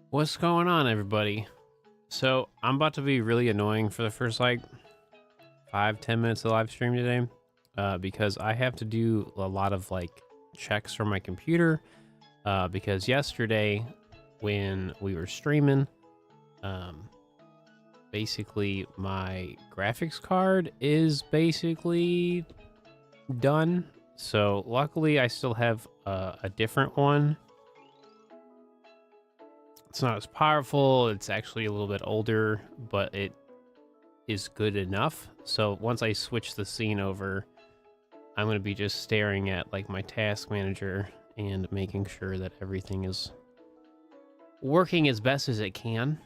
What's going on, everybody? So I'm about to be really annoying for the first like 5-10 minutes of live stream today, because I have to do a lot of like checks from my computer, because yesterday when we were streaming, basically my graphics card is basically done. So luckily I still have a different one. It's not as powerful, it's actually a little bit older, but it is good enough. So once I switch the scene over, I'm going to be just staring at like my task manager and making sure that everything is working as best as it can.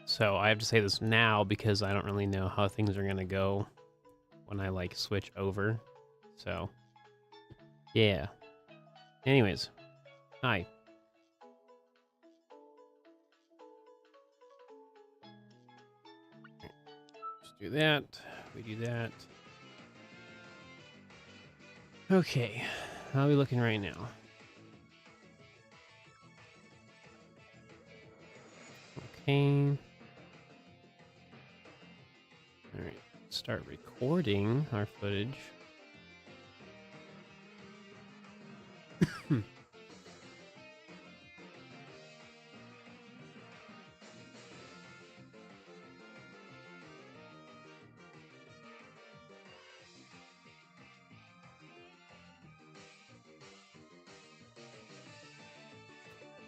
So I have to say this now because I don't really know how things are going to go when I like switch over. So yeah. Anyways, hi. Do that. We do that. Okay, how are we looking right now? Okay. All right, start recording our footage.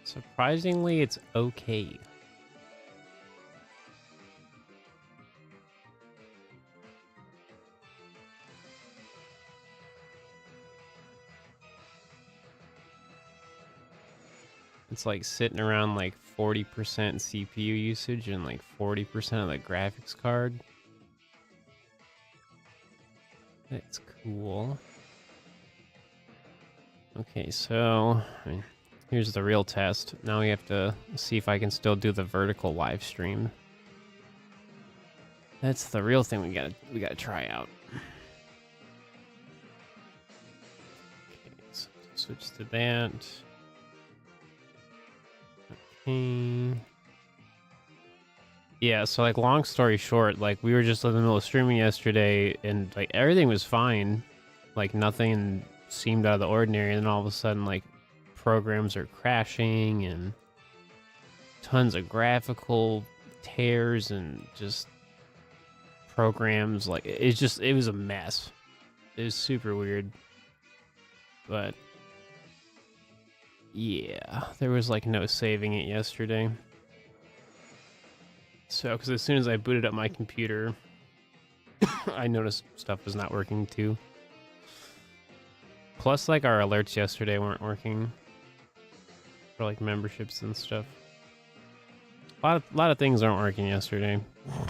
Surprisingly, it's okay. It's like sitting around like 40% CPU usage and like 40% of the graphics card. That's cool. Okay, so here's the real test. Now we have to see if I can still do the vertical live stream. That's the real thing we gotta try out. Okay, so switch to that. Okay. Yeah, so like long story short, like we were just in the middle of streaming yesterday and like everything was fine. Like nothing seemed out of the ordinary, and then all of a sudden like programs are crashing and tons of graphical tears and just programs like it was a mess. It was super weird. But yeah, there was like no saving it yesterday. So, because as soon as I booted up my computer, I noticed stuff was not working too. Plus, like our alerts yesterday weren't working for like memberships and stuff. A lot of things aren't working yesterday. All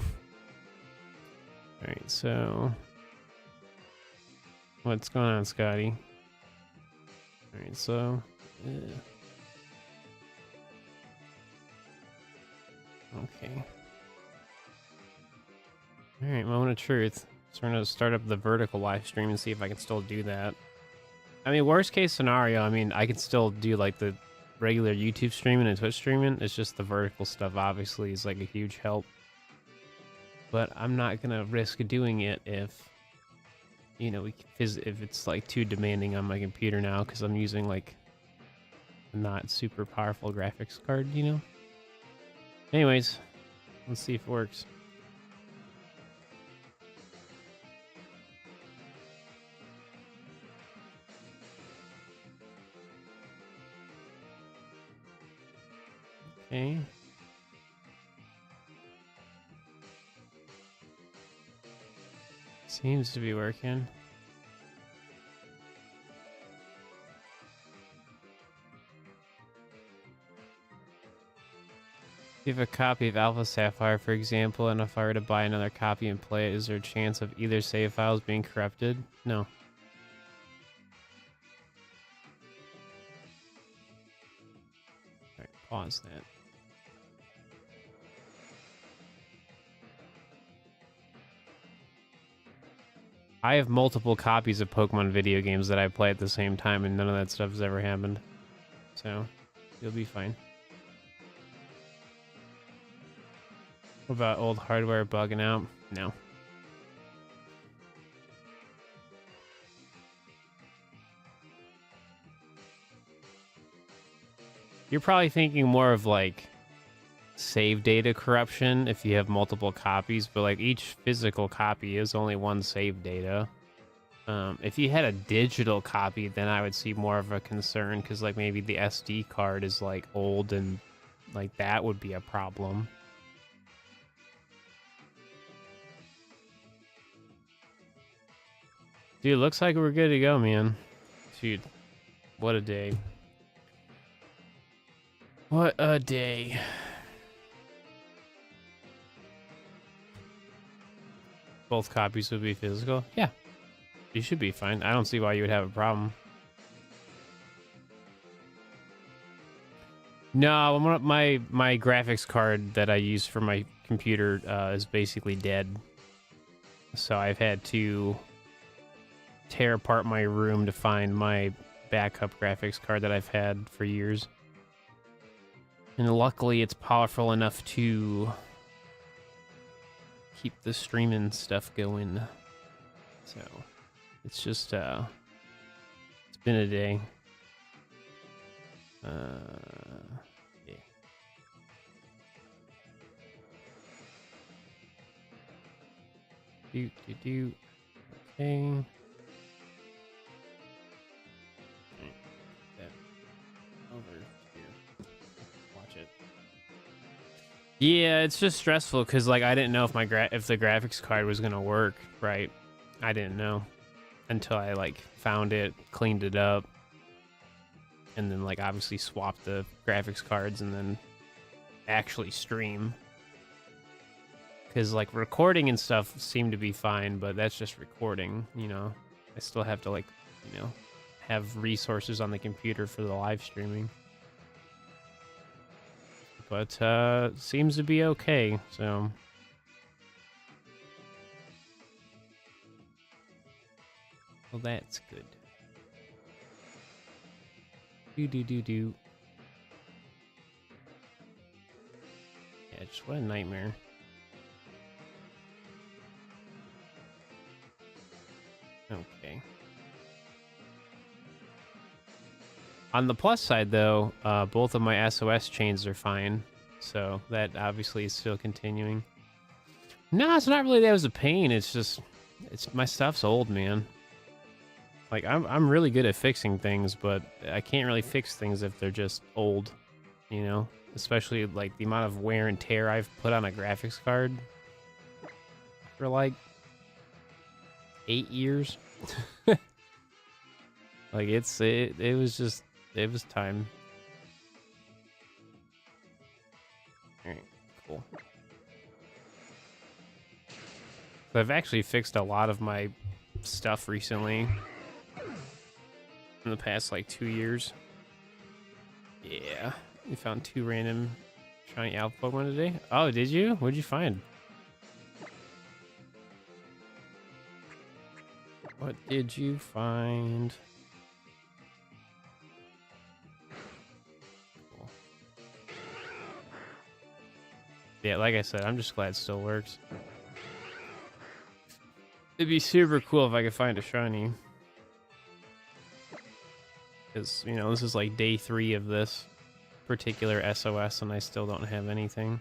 right, so what's going on, Scotty? All right, so. Okay. Alright, moment of truth. So we're gonna start up the vertical live stream and see if I can still do that. I mean, worst case scenario, I mean, I can still do like the regular YouTube streaming and Twitch streaming. It's just the vertical stuff obviously is like a huge help. But I'm not gonna risk doing it if, you know, if it's like too demanding on my computer now because I'm using like a not super powerful graphics card, you know? Anyways, let's see if it works. Okay. Seems to be working. If you have a copy of Alpha Sapphire, for example, and if I were to buy another copy and play it, is there a chance of either save files being corrupted? No. Alright, pause that. I have multiple copies of Pokemon video games that I play at the same time, and none of that stuff has ever happened. So, you'll be fine. What about old hardware bugging out? No. You're probably thinking more of like save data corruption if you have multiple copies, but like each physical copy is only one save data. If you had a digital copy, then I would see more of a concern because like maybe the SD card is like old and like that would be a problem. Dude, looks like we're good to go, man. Dude, what a day. What a day. Both copies would be physical? Yeah. You should be fine. I don't see why you would have a problem. No, my graphics card that I use for my computer is basically dead. So I've had to tear apart my room to find my backup graphics card that I've had for years. And luckily it's powerful enough to keep the streaming stuff going. So it's just it's been a day. Yeah. Okay. Over here. Watch it. Yeah, it's just stressful because like I didn't know if if the graphics card was gonna work right. I didn't know until I like found it, cleaned it up, and then like obviously swapped the graphics cards and then actually stream. Because like recording and stuff seemed to be fine, but that's just recording, you know. I still have to like, you know, have resources on the computer for the live streaming. But seems to be okay, so well, that's good. Do. Yeah, just what a nightmare. Okay. On the plus side, though, both of my SOS chains are fine, so that obviously is still continuing. No, it's not really that it was a pain. It's just, my stuff's old, man. Like I'm really good at fixing things, but I can't really fix things if they're just old, you know. Especially like the amount of wear and tear I've put on a graphics card for like 8 years. Like it was time. All right, cool. So I've actually fixed a lot of my stuff recently in the past like 2 years. Yeah, we found 2 random shiny alpha Pokemon today. Oh, did you? What'd you find? What did you find? Cool. Yeah, like I said, I'm just glad it still works. It'd be super cool if I could find a shiny. Because, you know, this is like day 3 of this particular SOS and I still don't have anything.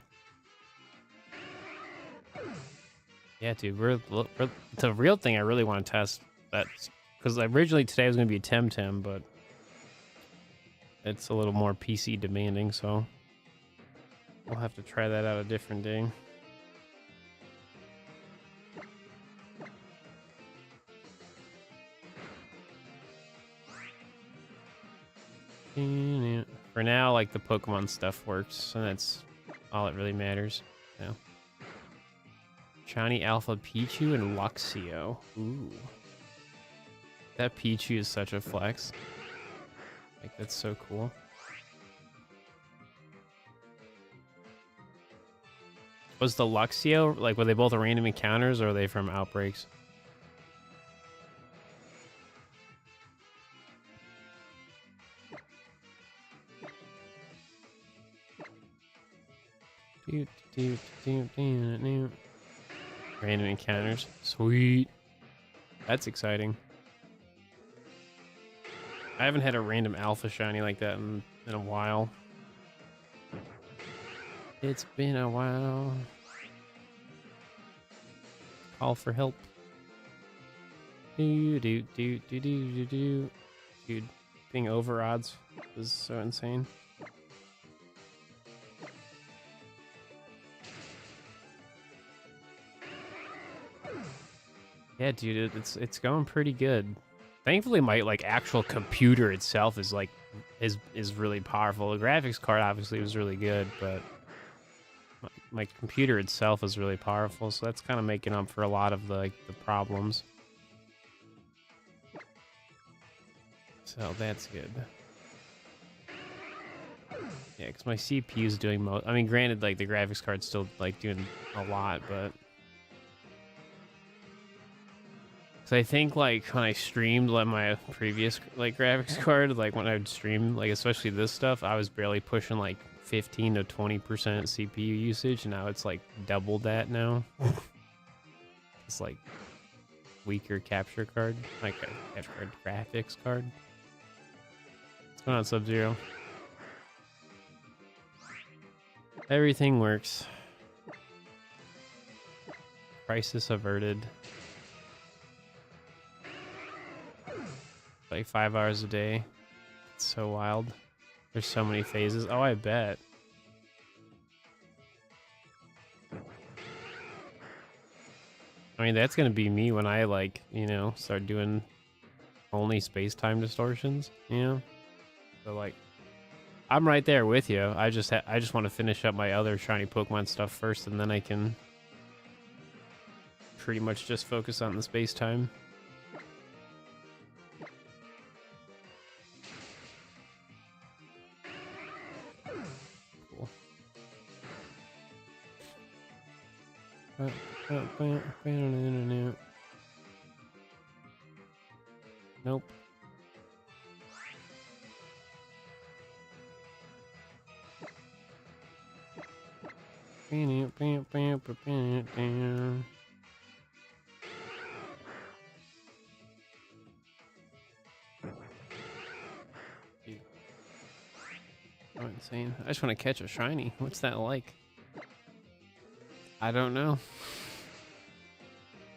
Yeah, dude, the real thing I really want to test. That's because originally today was going to be a Temtem, but it's a little more PC demanding, so we'll have to try that out a different day. For now, like the Pokemon stuff works, and that's all that really matters. So. Shiny Alpha Pichu and Luxio. Ooh. That Pichu is such a flex. Like, that's so cool. Was the Luxio, like, were they both random encounters, or are they from outbreaks? Random encounters. Sweet. That's exciting. I haven't had a random alpha shiny like that in a while. It's been a while. Call for help. Dude, being over odds is so insane. Yeah, dude, it's going pretty good. Thankfully, my like actual computer itself is like is really powerful. The graphics card obviously was really good, but my computer itself is really powerful, so that's kind of making up for a lot of the problems. So that's good. Yeah, because my CPU is doing most. I mean, granted, like the graphics card's still like doing a lot, but so I think like when I streamed like my previous like graphics card, like when I would stream, like especially this stuff, I was barely pushing like 15 to 20% CPU usage, and now it's like double that now. It's like weaker capture card, like a capture card graphics card. What's going on, Sub-Zero? Everything works. Crisis averted. Like 5 hours a day. It's so wild. There's so many phases. Oh, I bet. I mean, that's gonna be me when I like, you know, start doing only space-time distortions, you know? So like, I'm right there with you. I just want to finish up my other shiny Pokemon stuff first, and then I can pretty much just focus on the space-time. Nope. Oh, insane. I just want to catch a shiny. What's that like? I don't know.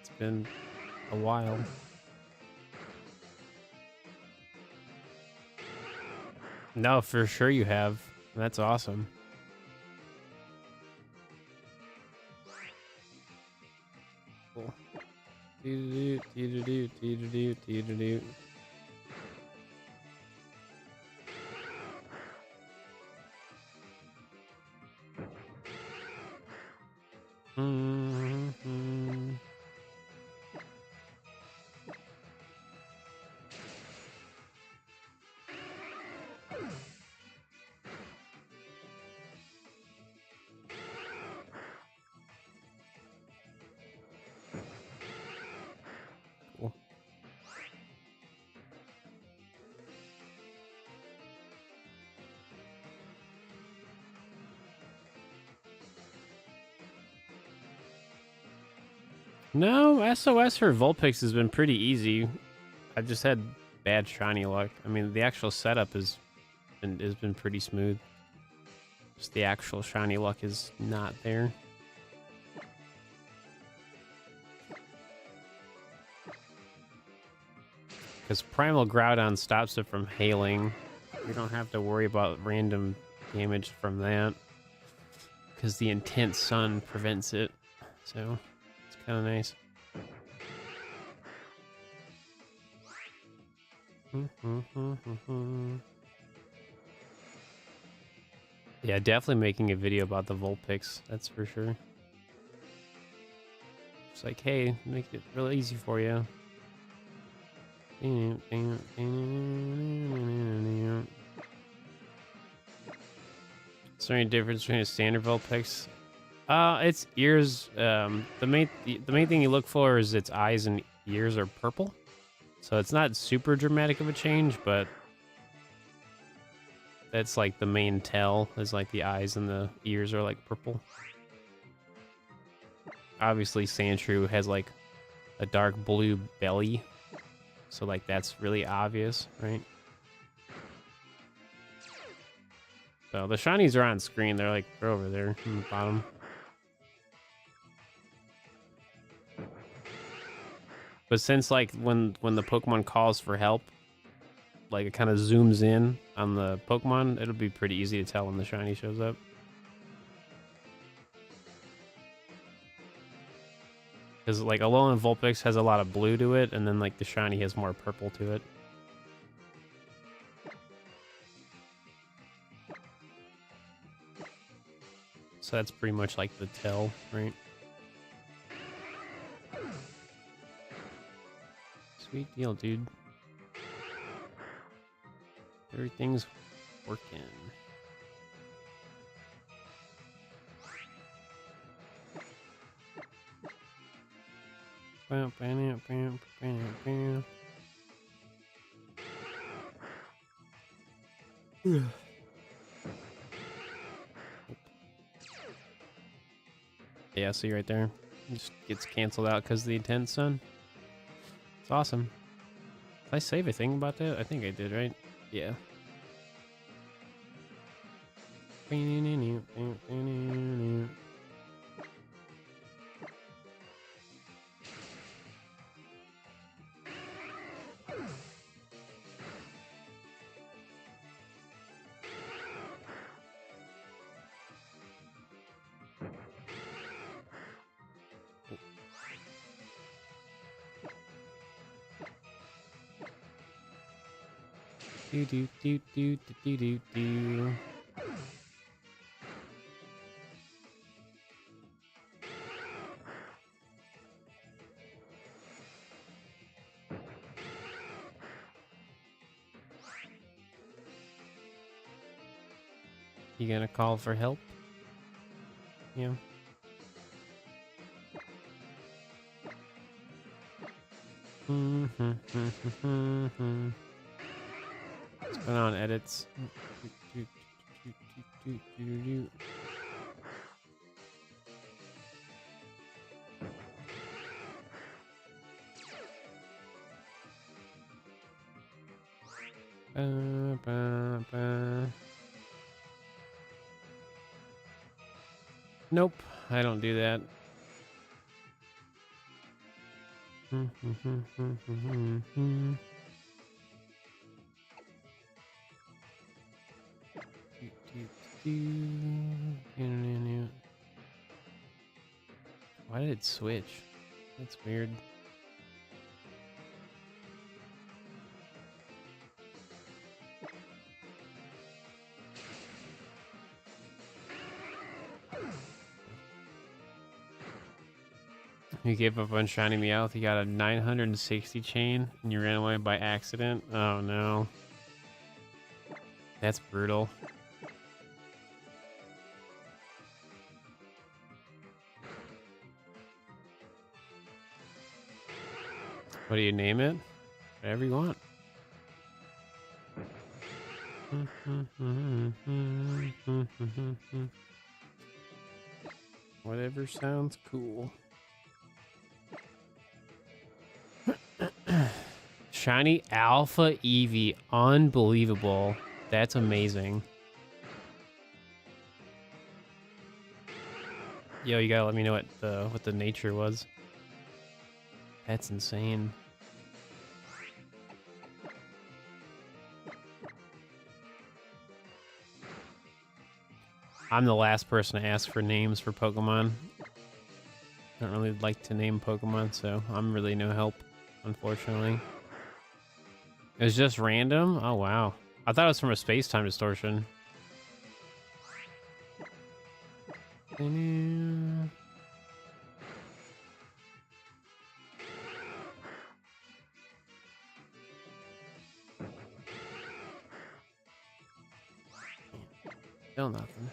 It's been a while. No, for sure you have. That's awesome. Cool. Cool. No, SOS for Vulpix has been pretty easy. I've just had bad shiny luck. I mean, the actual setup has been pretty smooth. Just the actual shiny luck is not there. Because Primal Groudon stops it from hailing. We don't have to worry about random damage from that. Because the Intense Sun prevents it. So, it's kind of nice. Yeah, definitely making a video about the Vulpix, that's for sure. It's like, hey, make it real easy for you. Is there any difference between a standard Vulpix? Its ears. The main thing you look for is its eyes and ears are purple, so it's not super dramatic of a change, but That's like the main tell, is like the eyes and the ears are like purple. Obviously Sandshrew has like a dark blue belly, so like that's really obvious, right? So the shinies are on screen. They're over there in the bottom. But since like when the Pokemon calls for help, like it kind of zooms in on the Pokemon, it'll be pretty easy to tell when the shiny shows up. Because like Alolan Vulpix has a lot of blue to it, and then like the shiny has more purple to it. So that's pretty much like the tell, right? Sweet deal, dude. Everything's working. Yeah, see right there. It just gets canceled out because of the intense sun. It's awesome. Did I save a thing about that? I think I did, right? Yeah. Do do do do do do do. You gonna call for help? Yeah. What's going on, edits? Nope, I don't do that. Why did it switch? That's weird. You gave up on Shiny Meowth, you got a 960 chain, and you ran away by accident? Oh no. That's brutal. What do you name it? Whatever you want. Whatever sounds cool. Shiny Alpha Eevee, unbelievable. That's amazing. Yo, you gotta let me know what the nature was. That's insane. I'm the last person to ask for names for Pokemon. I don't really like to name Pokemon, so I'm really no help, unfortunately. It was just random? Oh, wow. I thought it was from a space-time distortion. Still nothing.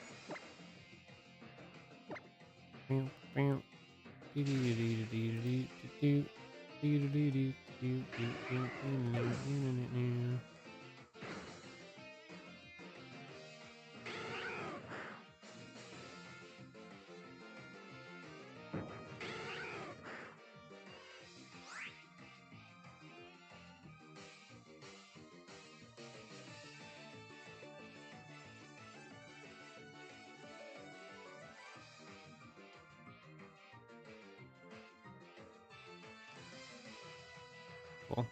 Cool.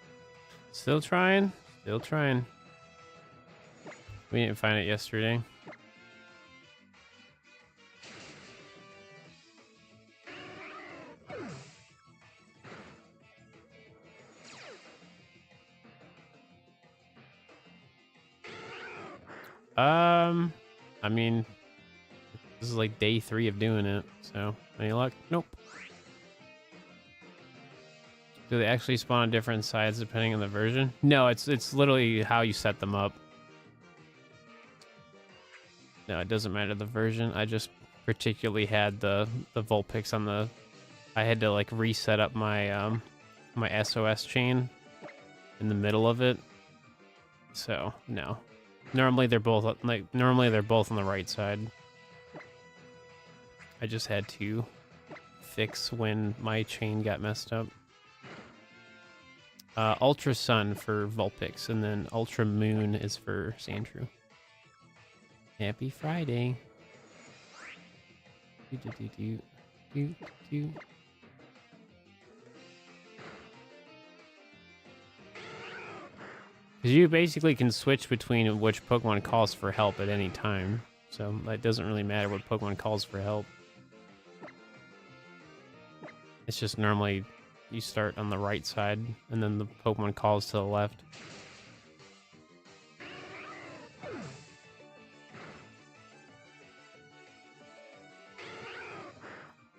Still trying. Still trying. We didn't find it yesterday. I mean, this is like day 3 of doing it, so any luck? Nope. Do they actually spawn on different sides depending on the version? No, it's literally how you set them up. No, it doesn't matter the version. I just particularly had the Vulpix on the. I had to like reset up my my SOS chain in the middle of it. So no. Normally they're both on the right side. I just had to fix when my chain got messed up. Ultra Sun for Vulpix, and then Ultra Moon is for Sandshrew. Happy Friday. Because you basically can switch between which Pokemon calls for help at any time. So it doesn't really matter what Pokemon calls for help. It's just normally you start on the right side and then the Pokemon calls to the left.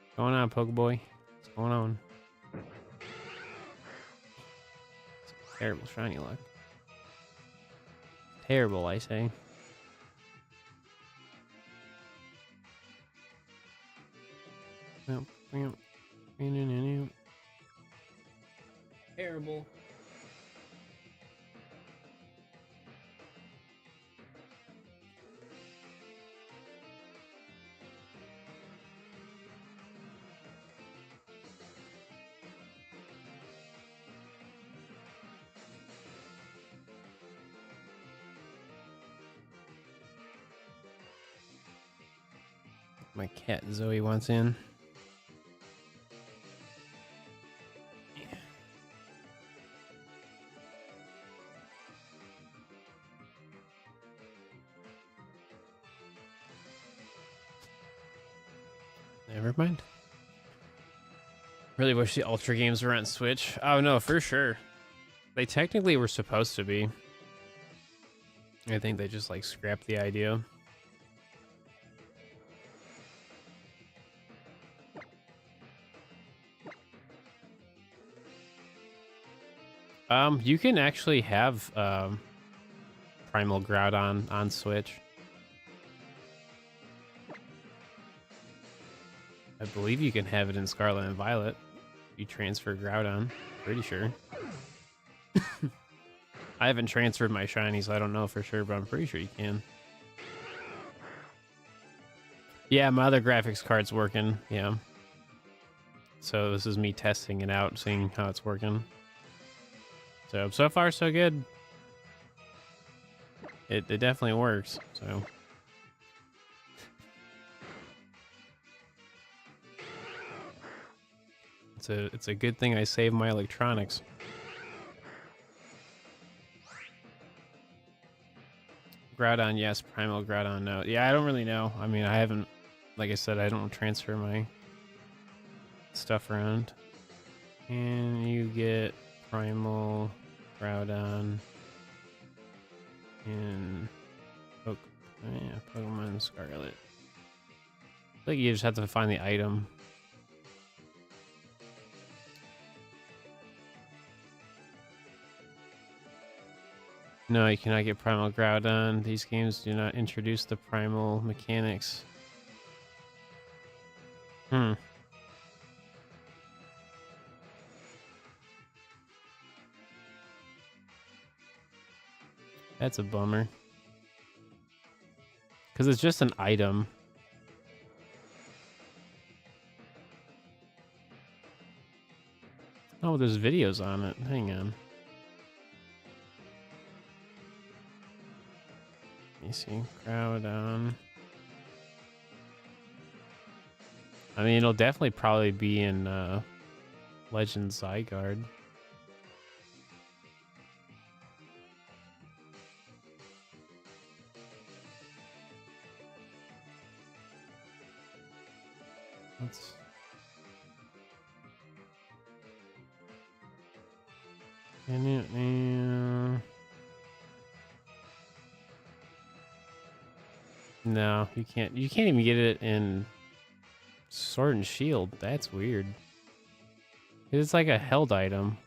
What's going on, Pokeboy? What's going on? Terrible shiny luck. Terrible, I say. Terrible. My cat Zoe wants in. Never mind. Really wish the Ultra games were on Switch. Oh no, for sure. They technically were supposed to be. I think they just like scrapped the idea. You can actually have Primal Groudon on Switch. I believe you can have it in Scarlet and Violet. You transfer Groudon, pretty sure. I haven't transferred my shiny, so I don't know for sure, but I'm pretty sure you can. Yeah, my other graphics card's working, yeah. So this is me testing it out, seeing how it's working. So far so good. It definitely works, so. It's a good thing I saved my electronics. Groudon, yes. Primal Groudon, no. Yeah, I don't really know. I mean, I haven't, like I said, I don't transfer my stuff around. And you get Primal Groudon in Pokemon Scarlet. I think you just have to find the item. No, you cannot get Primal Groudon. These games do not introduce the primal mechanics. That's a bummer. Because it's just an item. Oh, there's videos on it. Hang on. Let me see. Groudon. I mean, it'll definitely probably be in Legend Zygarde. Let's... No, you can't. You can't even get it in Sword and Shield. That's weird. It's like a held item.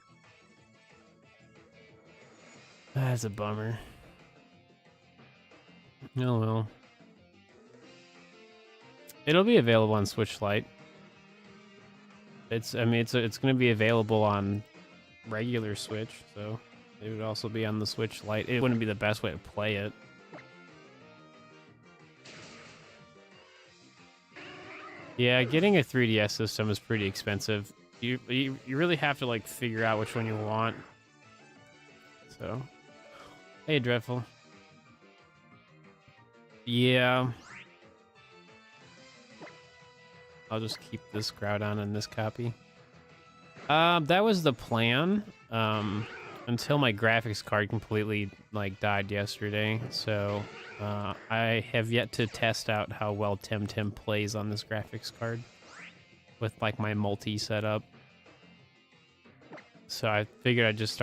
That's a bummer. Oh well. It'll be available on Switch Lite. I mean, it's going to be available on regular Switch, so it would also be on the Switch Lite. It wouldn't be the best way to play it. Yeah, getting a 3DS system is pretty expensive. You really have to like figure out which one you want. So, hey, Dreadful. Yeah. I'll just keep this Groudon in this copy. That was the plan. Until my graphics card completely like died yesterday. So I have yet to test out how well Temtem plays on this graphics card with like my multi setup. So I figured I'd just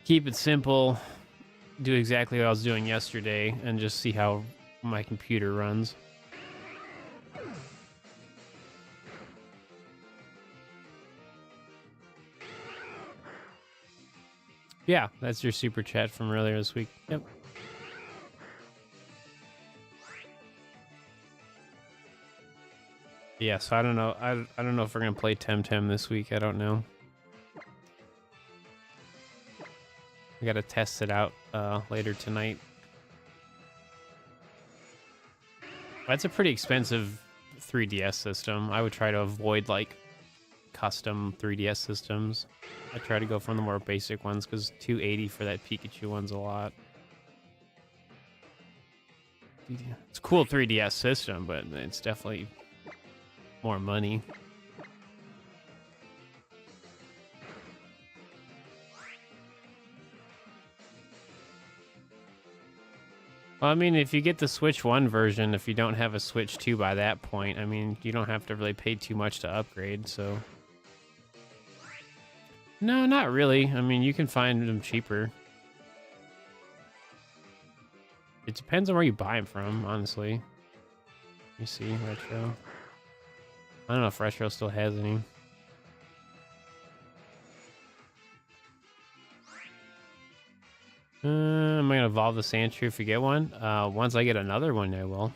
keep it simple, do exactly what I was doing yesterday, and just see how my computer runs. Yeah, that's your super chat from earlier this week. Yep. Yeah, so I don't know. I don't know if we're gonna play Temtem this week. I don't know. We gotta test it out later tonight. That's a pretty expensive 3DS system. I would try to avoid like custom 3DS systems. I try to go for the more basic ones because $280 for that Pikachu one's a lot. It's a cool 3DS system, but it's definitely more money. Well, I mean, if you get the Switch 1 version, if you don't have a Switch 2 by that point, I mean, you don't have to really pay too much to upgrade, so... No, not really. I mean, you can find them cheaper. It depends on where you buy them from, honestly. You see, Retro. I don't know if Retro still has any. Am I gonna evolve the Sandshrew if you get one? Once I get another one, I will.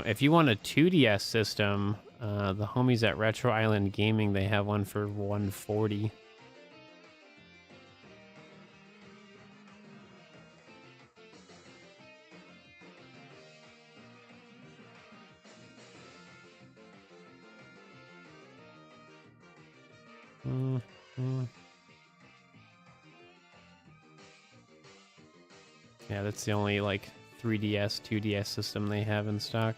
If you want a 2DS system, the homies at Retro Island Gaming, they have one for $140. Yeah, that's the only like 3DS, 2DS system they have in stock.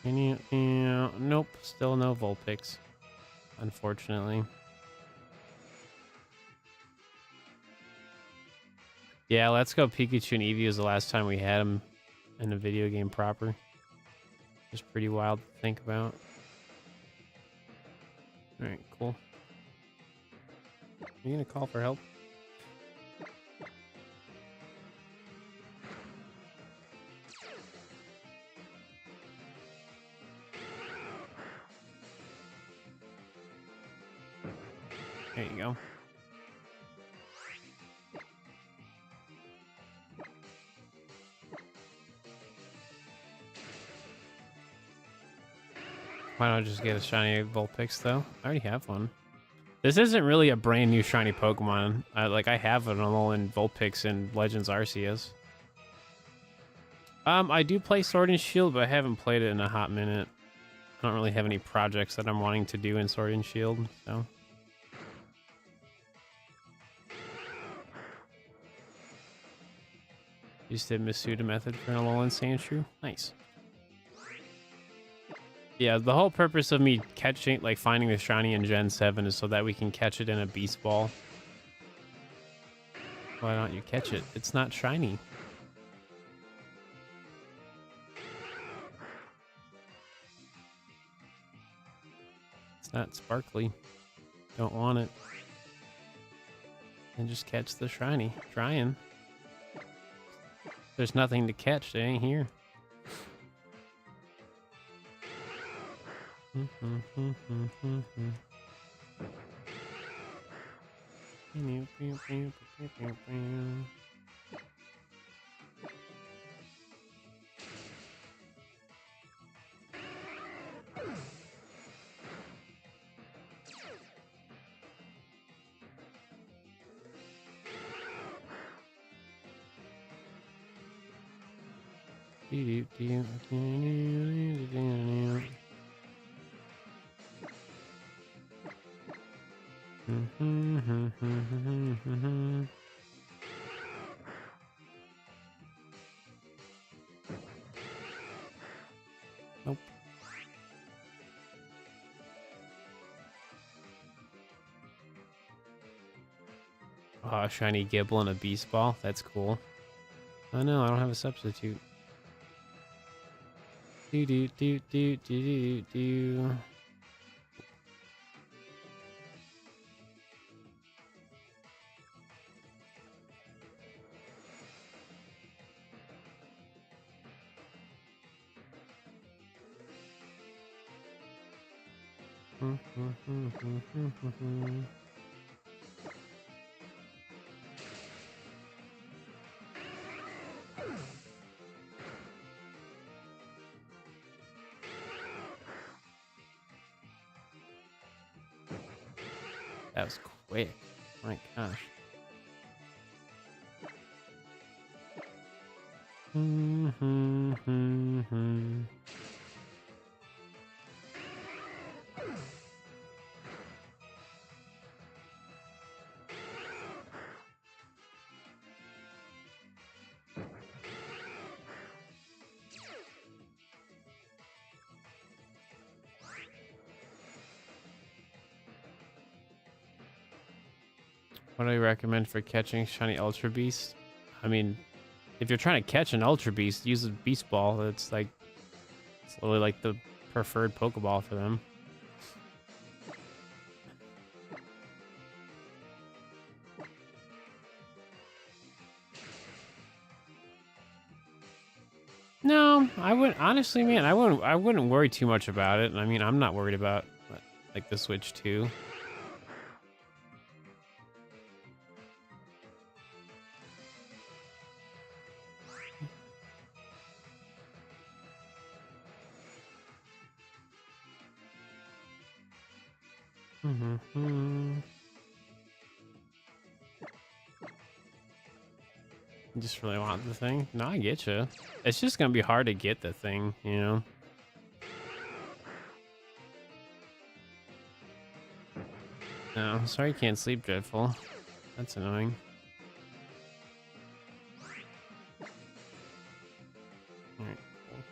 Nope, still no Vulpix, unfortunately. Yeah, Let's Go Pikachu and Eevee was the last time we had them in a video game proper. Just pretty wild to think about. Alright, cool. Are you gonna call for help? There you go. Why don't I just get a shiny Vulpix though? I already have one. This isn't really a brand new shiny Pokemon. I have an Alolan Vulpix in Legends Arceus. I do play Sword and Shield, but I haven't played it in a hot minute. I don't really have any projects that I'm wanting to do in Sword and Shield, so. You just did Masuda method for an Alolan Sandshrew? Nice. Yeah, the whole purpose of me catching, like finding the shiny in Gen 7 is so that we can catch it in a Beast Ball. Why don't you catch it? It's not shiny. It's not sparkly. Don't want it. And just catch the shiny. Trying. There's nothing to catch. They ain't here. Nope. Oh, shiny Gibble and a Beast Ball. That's cool. Oh no, I don't have a substitute. Do. That was quick. My gosh. What do you recommend for catching shiny Ultra Beast? I mean, if you're trying to catch an Ultra Beast, use a Beast Ball. It's literally like the preferred Pokeball for them. No, I wouldn't. Honestly, man, I wouldn't worry too much about it. I mean, I'm not worried about like the Switch 2. You just really want the thing? No, I get you. It's just gonna be hard to get the thing, you know. No, sorry you can't sleep, Dreadful. That's annoying. Alright, cool.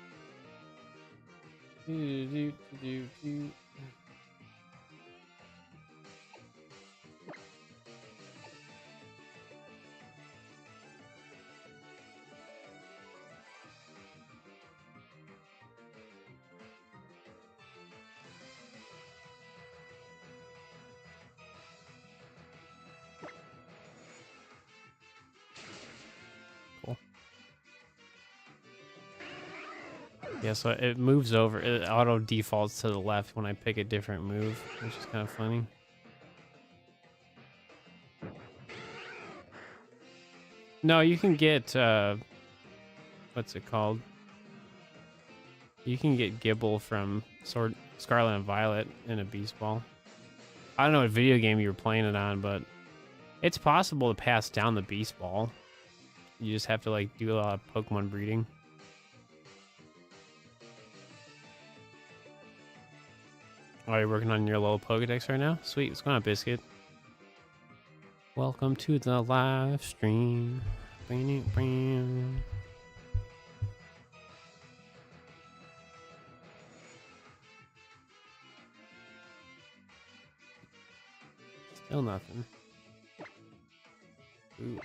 Cool. Yeah, so it moves over. It auto defaults to the left when I pick a different move, which is kind of funny. No, you can get what's it called? You can get Gibble from Scarlet and Violet in a Beast Ball. I don't know what video game you were playing it on, but it's possible to pass down the Beast Ball. You just have to like do a lot of Pokemon breeding. Oh, you're working on your little Pokedex right now? Sweet. What's going on, Biscuit? Welcome to the live stream. Still nothing. Ooh.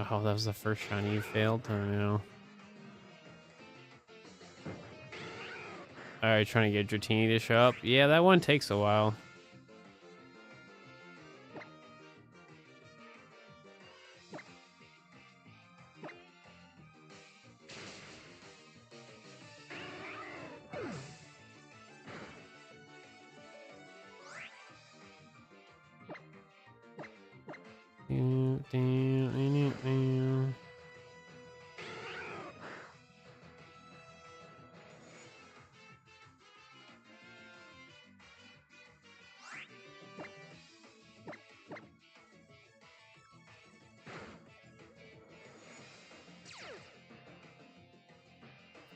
Oh, that was the first shiny you failed. Oh no. Alright, trying to get Dratini to show up. Yeah, that one takes a while.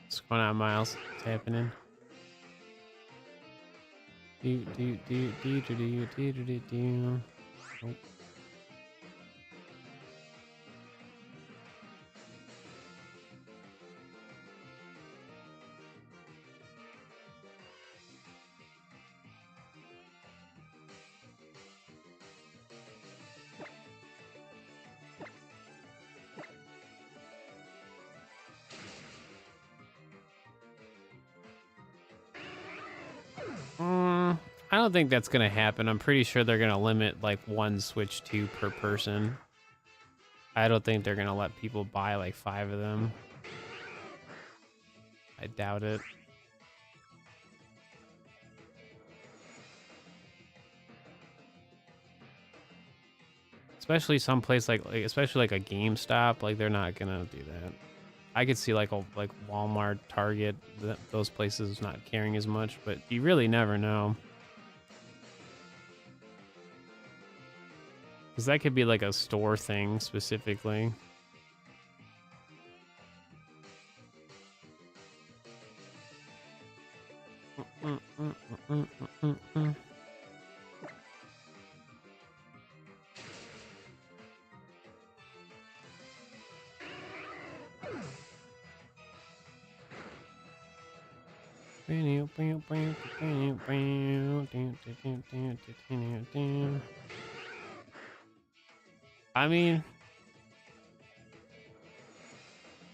What's going on, Miles? What's happening? Oh. I don't think that's gonna happen. I'm pretty sure they're gonna limit like 1 Switch 2 per person. I don't think they're gonna let people buy like 5 of them. I doubt it. Especially someplace like especially like a GameStop, like they're not gonna do that. I could see like Walmart, Target, those places not caring as much, but you really never know. Because that could be like a store thing specifically. I mean,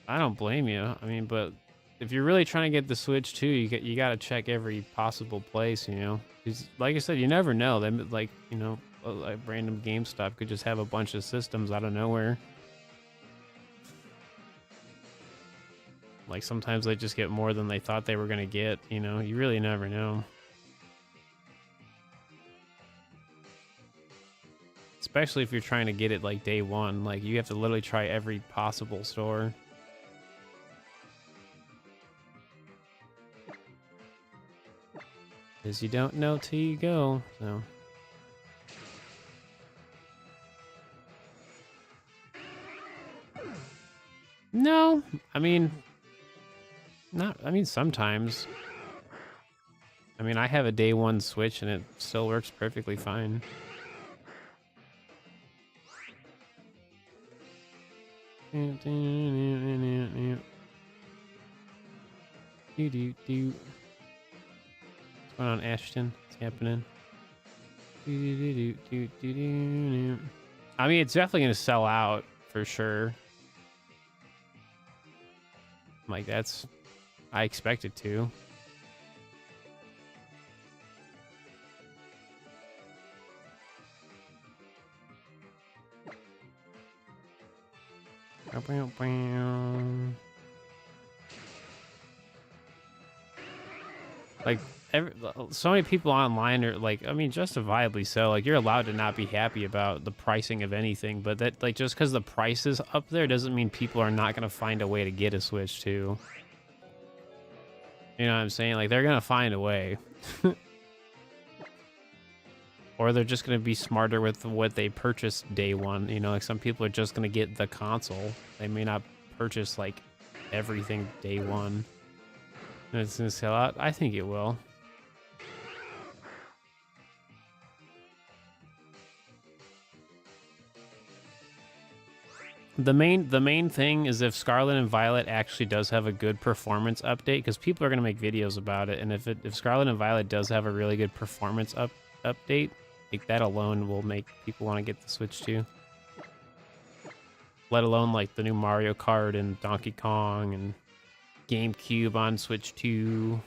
I don't blame you. I mean, but if you're really trying to get the Switch 2, you got to check every possible place, you know. 'Cause like I said, you never know. They like, you know, like random GameStop could just have a bunch of systems out of nowhere. Like sometimes they just get more than they thought they were gonna get, you know. You really never know. Especially if you're trying to get it like day one. Like you have to literally try every possible store. Because you don't know till you go, so. No, I mean, sometimes. I mean, I have a day one Switch and it still works perfectly fine. What's going on, Ashton? What's happening? I mean, it's definitely gonna sell out for sure. Like I expect it to. Like so many people online are like, I mean, justifiably so. Like you're allowed to not be happy about the pricing of anything, but that like just because the price is up there doesn't mean people are not gonna find a way to get a Switch 2. You know what I'm saying? Like they're gonna find a way. Or they're just going to be smarter with what they purchase day one. You know, like some people are just going to get the console. They may not purchase like everything day one. And it's going to sell out. I think it will. The main thing is if Scarlet and Violet actually does have a good performance update, because people are going to make videos about it. And if Scarlet and Violet does have a really good performance update, like that alone will make people want to get the Switch 2. let alone like the new Mario Kart and Donkey Kong and GameCube on Switch 2.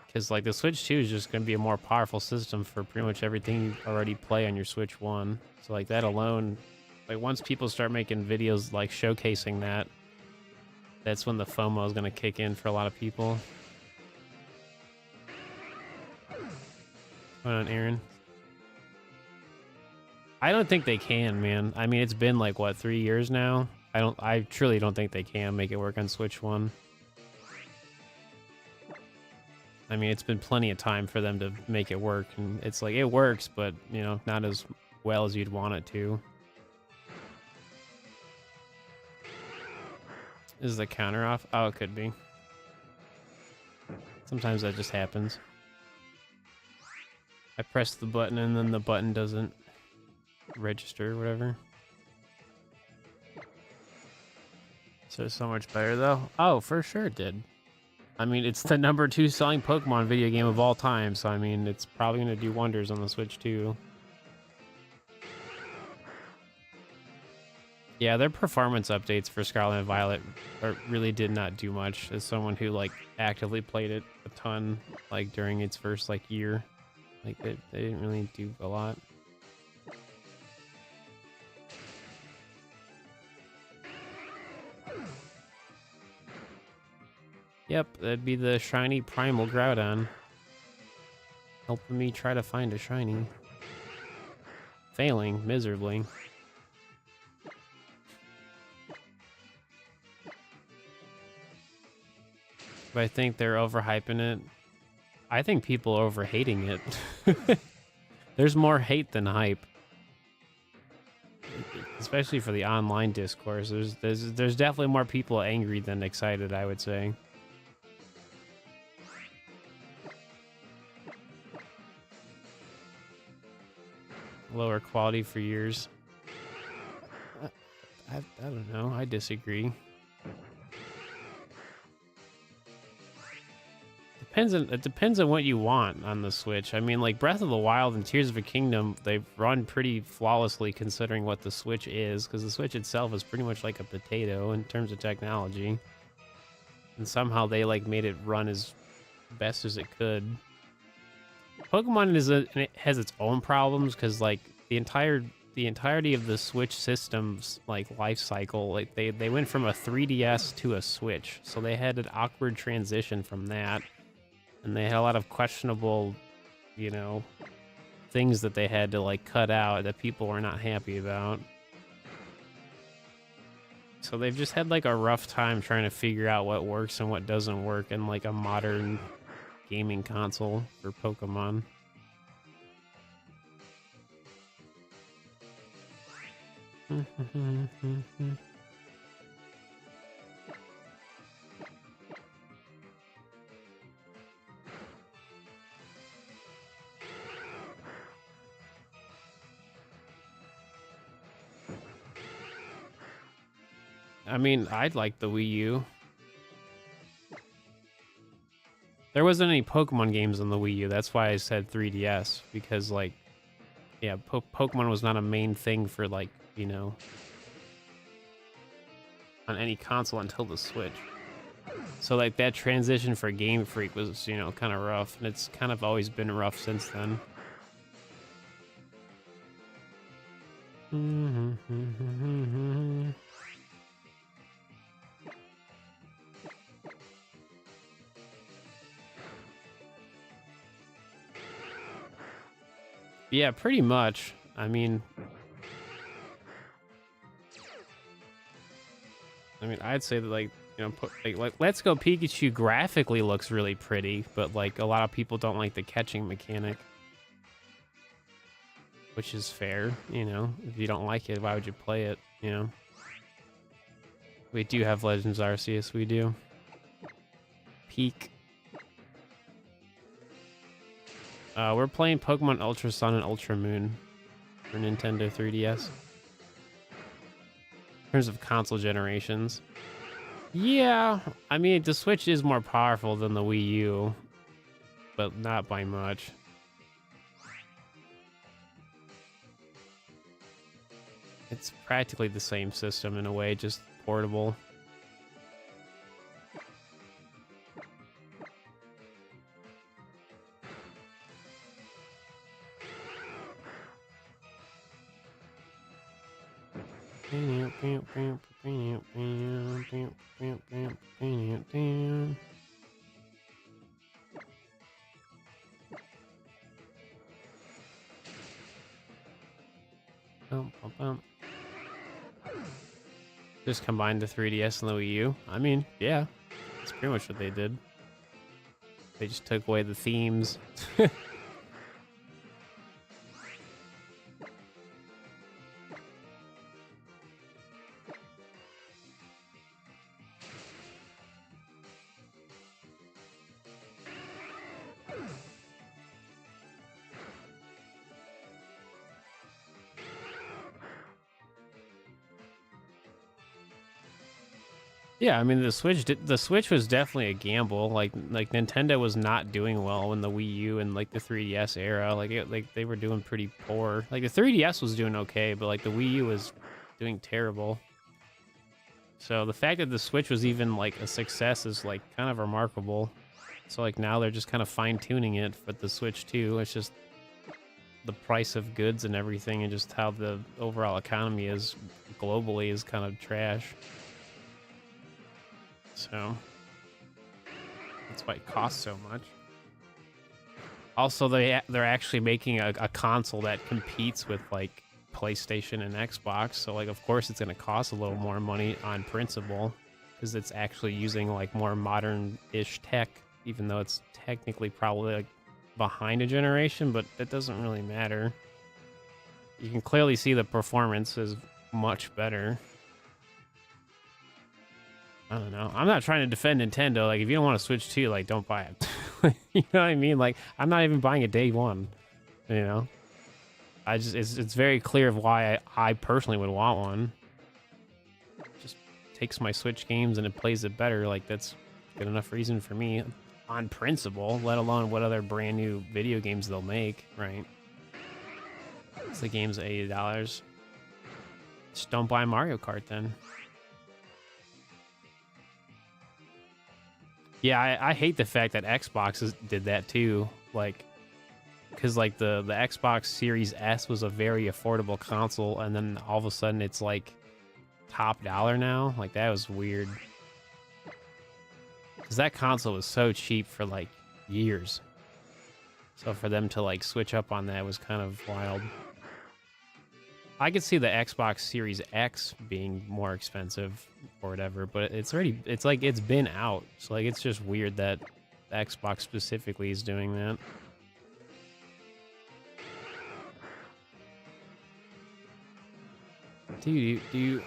Because like the Switch 2 is just going to be a more powerful system for pretty much everything you already play on your Switch 1. So like that alone, like once people start making videos like showcasing that, that's when the FOMO is going to kick in for a lot of people. What's going on, Aaron? I don't think they can, man. I mean, it's been like what, 3 years now. I truly don't think they can make it work on Switch 1. I mean, it's been plenty of time for them to make it work, and it's like it works, but you know, not as well as you'd want it to. Is the counter off? Oh, it could be. Sometimes that just happens. I press the button and then the button doesn't register or whatever. So much better though. Oh, for sure it did. I mean, it's the #2 selling Pokemon video game of all time, so I mean, it's probably going to do wonders on the Switch too. Yeah, their performance updates for Scarlet and Violet really did not do much. As someone who like actively played it a ton, like during its first like year, like they didn't really do a lot. Yep, that'd be the shiny Primal Groudon. Helping me try to find a shiny. Failing miserably. But I think they're overhyping it. I think people are overhating it. There's more hate than hype. Especially for the online discourse. There's definitely more people angry than excited, I would say. Lower quality for years. I don't know. I disagree. It depends on what you want on the Switch. I mean, like Breath of the Wild and Tears of a Kingdom, they've run pretty flawlessly considering what the Switch is, because the Switch itself is pretty much like a potato in terms of technology. And somehow they like made it run as best as it could. Pokemon has its own problems because like the entirety of the Switch system's like life cycle, like they went from a 3DS to a Switch, so they had an awkward transition from that, and they had a lot of questionable, you know, things that they had to like cut out that people were not happy about. So they've just had like a rough time trying to figure out what works and what doesn't work in like a modern gaming console for Pokemon. I mean, I'd like the Wii U. There wasn't any Pokemon games on the Wii U. That's why I said 3DS, because like, yeah, Pokemon was not a main thing for like, you know, on any console until the Switch. So like that transition for Game Freak was, you know, kind of rough, and it's kind of always been rough since then. Yeah, pretty much. I mean, I'd say that like, you know, like Let's Go Pikachu graphically looks really pretty, but like a lot of people don't like the catching mechanic, which is fair. You know, if you don't like it, why would you play it? You know, we do have Legends Arceus. We do. Peak. We're playing Pokemon Ultra Sun and Ultra Moon for Nintendo 3DS. In terms of console generations. Yeah, I mean, the Switch is more powerful than the Wii U, but not by much. It's practically the same system in a way, just portable. Just combined the 3DS and the Wii U. I mean, yeah, that's pretty much what they did. They just took away the themes. Yeah, I mean the Switch was definitely a gamble. Like Nintendo was not doing well in the Wii U and like the 3DS era. Like they were doing pretty poor. Like the 3DS was doing okay, but like the Wii U was doing terrible. So the fact that the Switch was even like a success is like kind of remarkable. So like now they're just kind of fine tuning it for the Switch too. It's just the price of goods and everything, and just how the overall economy is globally is kind of trash. So that's why it costs so much. Also, they're actually making a console that competes with like PlayStation and Xbox. So like, of course, it's going to cost a little more money on principle because it's actually using like more modern-ish tech, even though it's technically probably like behind a generation, but that doesn't really matter. You can clearly see the performance is much better. I don't know. I'm not trying to defend Nintendo. Like, if you don't want to Switch 2, like, don't buy it. You know what I mean? Like, I'm not even buying it day one. You know? It's very clear of why I personally would want one. Just takes my Switch games and it plays it better. Like, that's good enough reason for me on principle, let alone what other brand new video games they'll make, right? It's the game's $80. Just don't buy Mario Kart then. Yeah, I hate the fact that Xbox did that too. Like, because like the Xbox Series S was a very affordable console, and then all of a sudden it's like top dollar now. Like, that was weird. Because that console was so cheap for like years. So for them to like switch up on that was kind of wild. I could see the Xbox Series X being more expensive or whatever, but it's like it's been out. So like it's just weird that Xbox specifically is doing that. Do you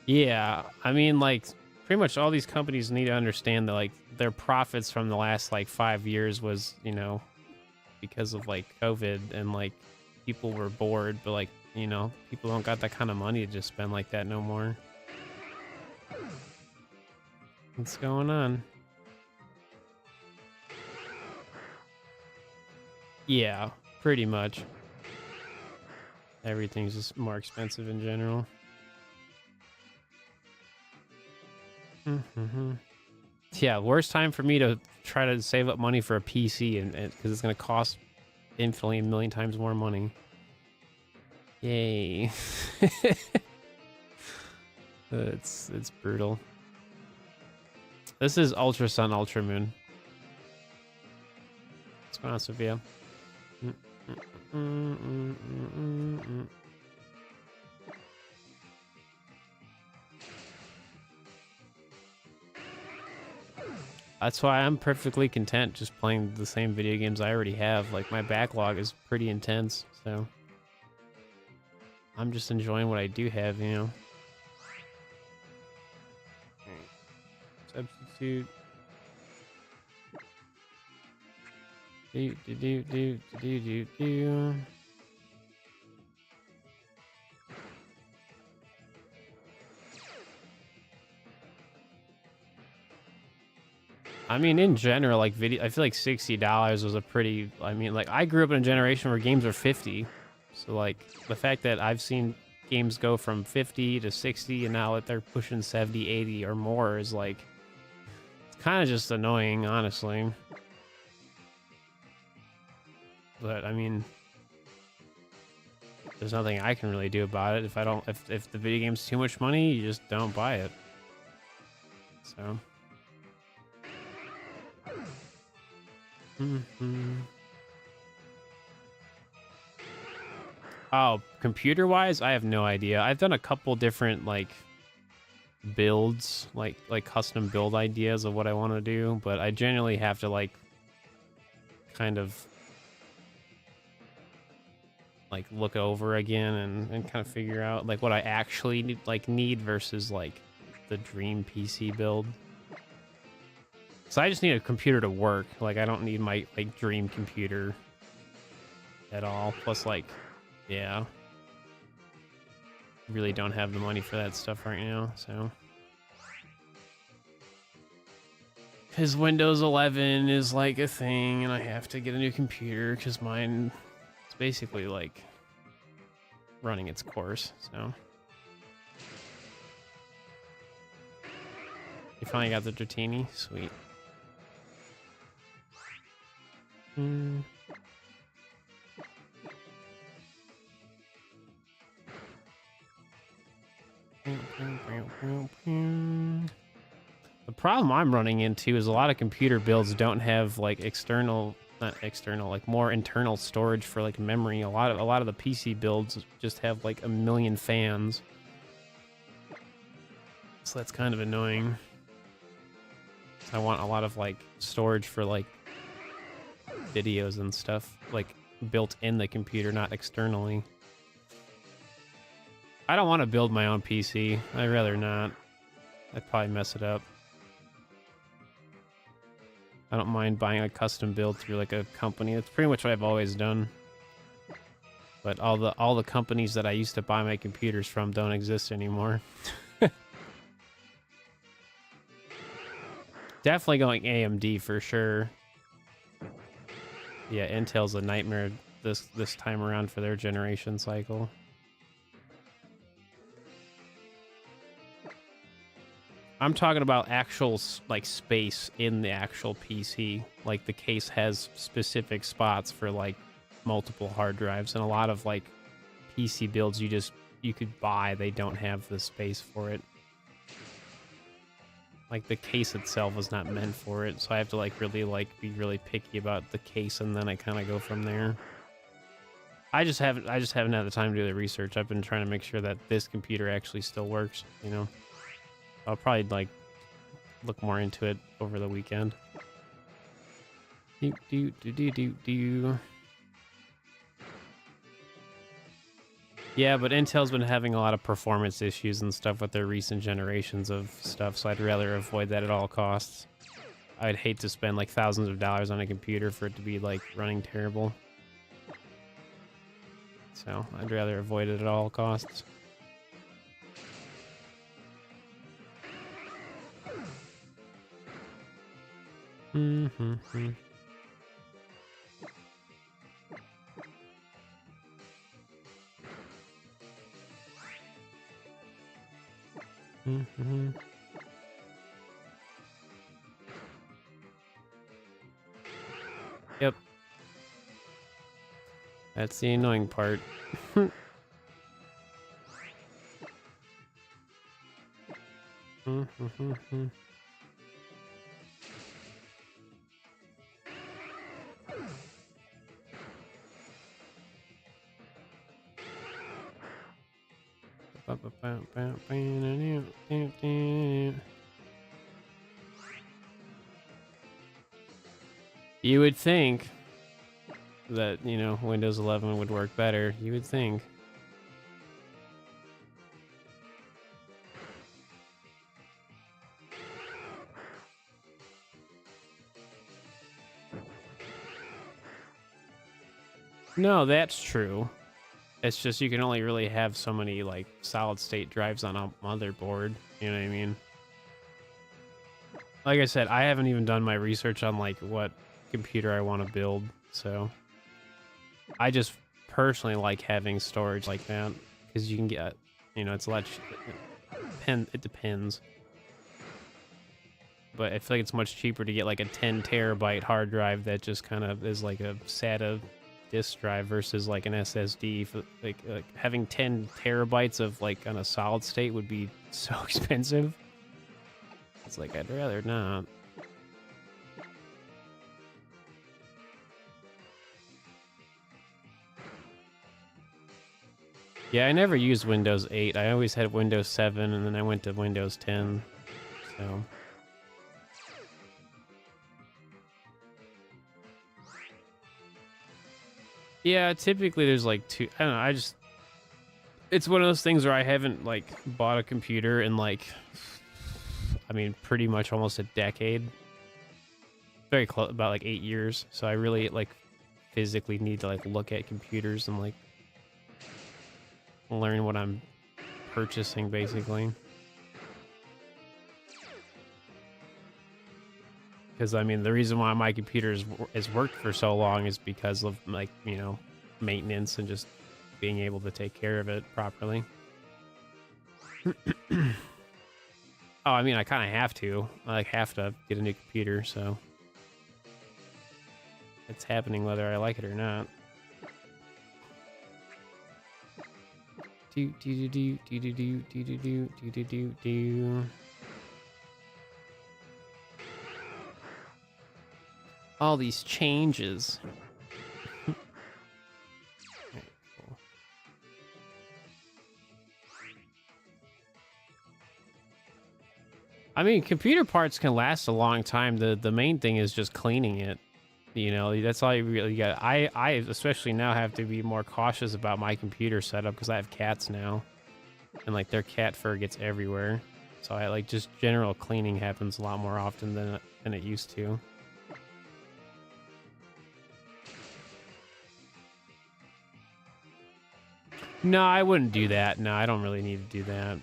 Yeah, I mean, like, pretty much all these companies need to understand that like their profits from the last like 5 years was, you know, because of like COVID, and like people were bored, but like, you know, people don't got that kind of money to just spend like that no more. What's going on? Yeah, pretty much. Everything's just more expensive in general. Yeah, worst time for me to try to save up money for a PC, and because it's gonna cost infinitely a million times more money. Yay. It's brutal. This is Ultra Sun, Ultra Moon. What's going on, Sophia? That's why I'm perfectly content just playing the same video games I already have. Like, my backlog is pretty intense, so I'm just enjoying what I do have, you know. Substitute. Do. I mean, in general, like video, I feel like $60 was a pretty. I mean, like I grew up in a generation where games were 50, so like the fact that I've seen games go from 50 to 60 and now that they're pushing 70, 80 or more is like it's kind of just annoying, honestly. But I mean, there's nothing I can really do about it. If I don't, if the video game's too much money, you just don't buy it. So. Oh, computer-wise, I have no idea. I've done a couple different like builds, like custom build ideas of what I want to do, but I generally have to like kind of like look over again and kind of figure out like what I actually need versus like the dream PC build. So I just need a computer to work. Like I don't need my like dream computer at all. Plus like, yeah, really don't have the money for that stuff right now. So because Windows 11 is like a thing, and I have to get a new computer because mine is basically like running its course. So you finally got the Dratini, sweet. The problem I'm running into is a lot of computer builds don't have like not external, like more internal storage for like memory. A lot of the PC builds just have like a million fans. So that's kind of annoying. I want a lot of like storage for like videos and stuff like built in the computer, not externally. I don't want to build my own PC. I'd rather not. I'd probably mess it up. I don't mind buying a custom build through like a company. That's pretty much what I've always done. But all the companies that I used to buy my computers from don't exist anymore. Definitely going AMD for sure. Yeah, Intel's a nightmare this time around for their generation cycle. I'm talking about actual like space in the actual PC. Like the case has specific spots for like multiple hard drives, and a lot of like PC builds you could buy, they don't have the space for it. Like the case itself is not meant for it, so I have to like really like be really picky about the case, and then I kind of go from there. I just haven't had the time to do the research. I've been trying to make sure that this computer actually still works, you know. I'll probably like look more into it over the weekend. Yeah, but Intel's been having a lot of performance issues and stuff with their recent generations of stuff, so I'd rather avoid that at all costs. I'd hate to spend like thousands of dollars on a computer for it to be like running terrible. So I'd rather avoid it at all costs. Yep. That's the annoying part. You would think that, you know, Windows 11 would work better. You would think. No, that's true. It's just you can only really have so many like solid state drives on a motherboard. You know what I mean? like I said, I haven't even done my research on like what computer I want to build, so I just personally like having storage like that because you can get, you know, it's a lot. It depends, but I feel like it's much cheaper to get like a 10 terabyte hard drive that just kind of is like a SATA disk drive versus like an SSD. For like having 10 terabytes of like on a solid state would be so expensive. It's like I'd rather not. Yeah, I never used Windows 8. I always had Windows 7, and then I went to Windows 10. So yeah, typically there's like two. I don't know. It's one of those things where I haven't like bought a computer in like, I mean, pretty much almost a decade. Very close, about like 8 years. So I really like physically need to like look at computers and like learn what I'm purchasing, basically. Because I mean, the reason why my computer has worked for so long is because of like, you know, maintenance and just being able to take care of it properly. Oh, I mean, I kind of have to. I like have to get a new computer, so it's happening whether I like it or not. Do do do do do do do do do do do do do. All these changes. I mean, computer parts can last a long time. The main thing is just cleaning it. You know, that's all you really got. I especially now have to be more cautious about my computer setup because I have cats now, and like their cat fur gets everywhere. So I like just general cleaning happens a lot more often than it used to. No, I wouldn't do that. No, I don't really need to do that.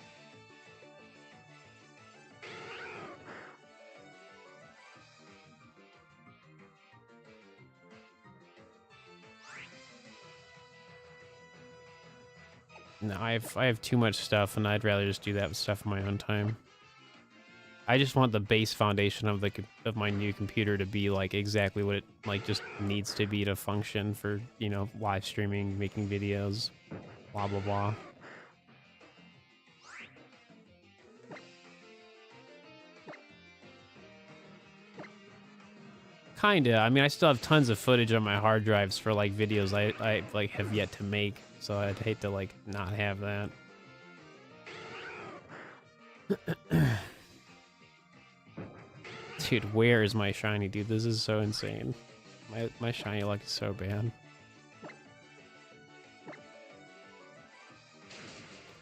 No, I have too much stuff, and I'd rather just do that stuff in my own time. I just want the base foundation of my new computer to be like exactly what it like just needs to be to function for, you know, live streaming, making videos, blah blah blah. Kinda. I mean, I still have tons of footage on my hard drives for like videos I like have yet to make, so I'd hate to like not have that. Dude, where is my shiny, dude? This is so insane. My shiny luck is so bad.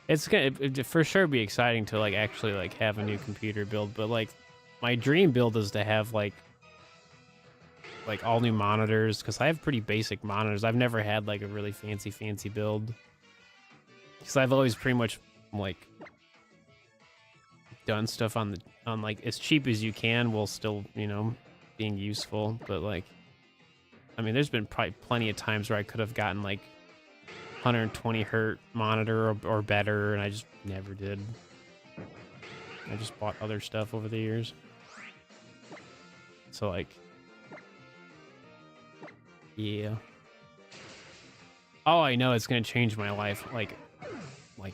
It's gonna for sure be exciting to like actually like have a new computer build, but like my dream build is to have like all new monitors, because I have pretty basic monitors. I've never had like a really fancy build, because I've always pretty much like done stuff on like as cheap as you can while still, you know, being useful. But like, I mean, there's been probably plenty of times where I could have gotten like 120 hertz monitor or better, and I just never did. I just bought other stuff over the years. So like, yeah. Oh, I know it's gonna change my life like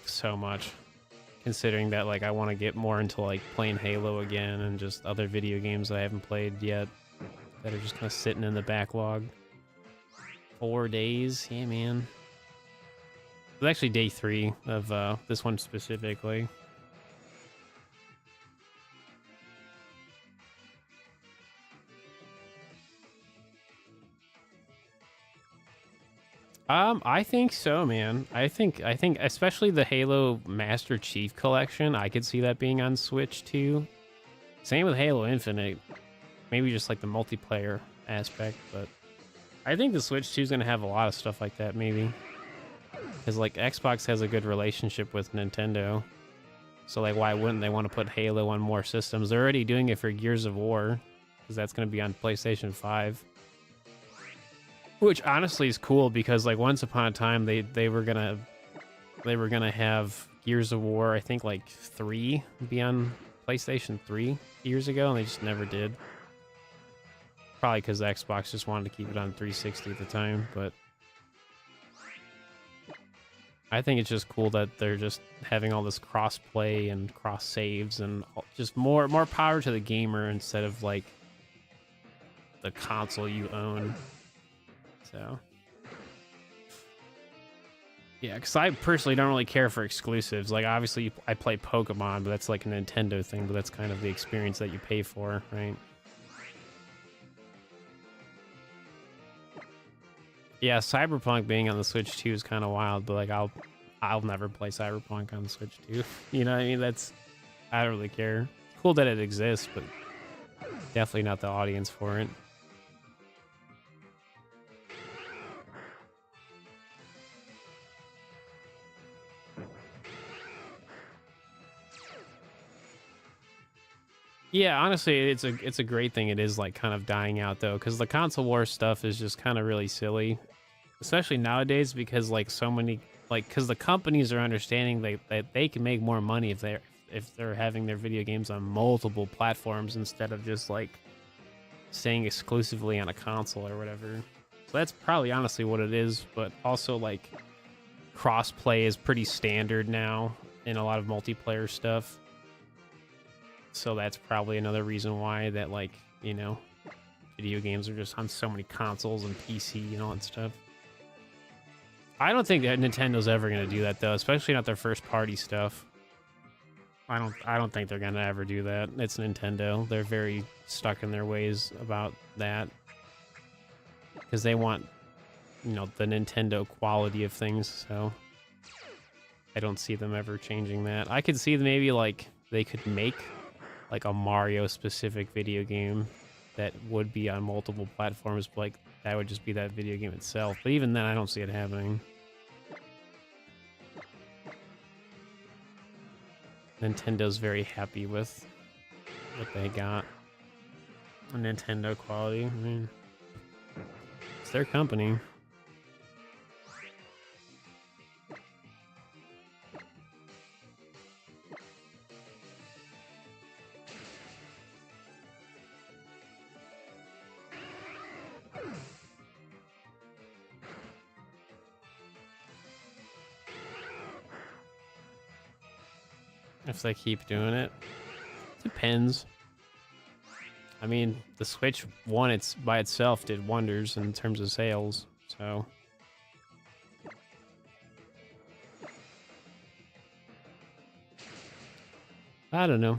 so much, considering that like I want to get more into like playing Halo again and just other video games that I haven't played yet that are just kind of sitting in the backlog. 4 days, yeah, man. It was actually day 3 of this one specifically. I think so, man. I think especially the Halo Master Chief Collection, I could see that being on Switch too. Same with Halo Infinite. Maybe just like the multiplayer aspect, but I think the Switch 2 is gonna have a lot of stuff like that, maybe. Because like Xbox has a good relationship with Nintendo. So like, why wouldn't they want to put Halo on more systems? They're already doing it for Gears of War, because that's going to be on PlayStation 5. Which honestly is cool, because like once upon a time they were gonna have Gears of War, I think like 3 be on PlayStation 3 years ago, and they just never did. Probably because Xbox just wanted to keep it on 360 at the time, but I think it's just cool that they're just having all this cross play and cross saves and just more power to the gamer instead of like the console you own. So yeah, because I personally don't really care for exclusives. Like obviously I play Pokemon, but that's like a Nintendo thing, but that's kind of the experience that you pay for, right? Yeah, Cyberpunk being on the Switch 2 is kind of wild, but like I'll never play Cyberpunk on the Switch 2. You know what I mean? I don't really care. Cool that it exists, but definitely not the audience for it. Yeah, honestly, it's a great thing. It is like kind of dying out though, because the console war stuff is just kind of really silly, especially nowadays, because like so many because the companies are understanding that they can make more money if they're having their video games on multiple platforms instead of just like staying exclusively on a console or whatever. So that's probably honestly what it is, but also like cross-play is pretty standard now in a lot of multiplayer stuff. So that's probably another reason why that, like, you know, video games are just on so many consoles and PC and all that stuff. I don't think that Nintendo's ever going to do that though, especially not their first party stuff. I don't think they're going to ever do that. It's Nintendo. They're very stuck in their ways about that, because they want, you know, the Nintendo quality of things. So I don't see them ever changing that. I could see maybe like they could make like a Mario specific video game that would be on multiple platforms, but like that would just be that video game itself. But even then, I don't see it happening. Nintendo's very happy with what they got. Nintendo quality. I mean, it's their company. If they keep doing it, depends. I mean, the Switch One, it's by itself did wonders in terms of sales, so I don't know.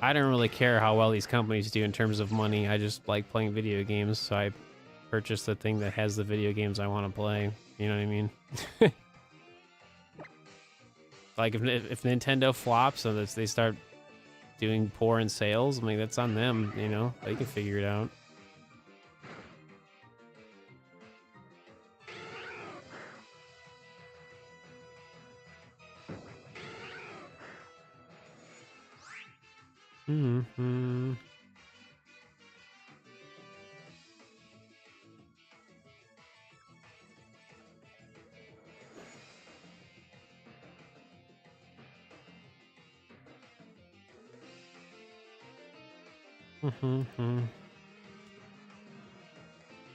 I don't really care how well these companies do in terms of money. I just like playing video games, so I purchase the thing that has the video games I want to play. You know what I mean? Like if Nintendo flops and they start doing poor in sales, I mean, that's on them. You know, they can figure it out. Mm-hmm. Mm-hmm.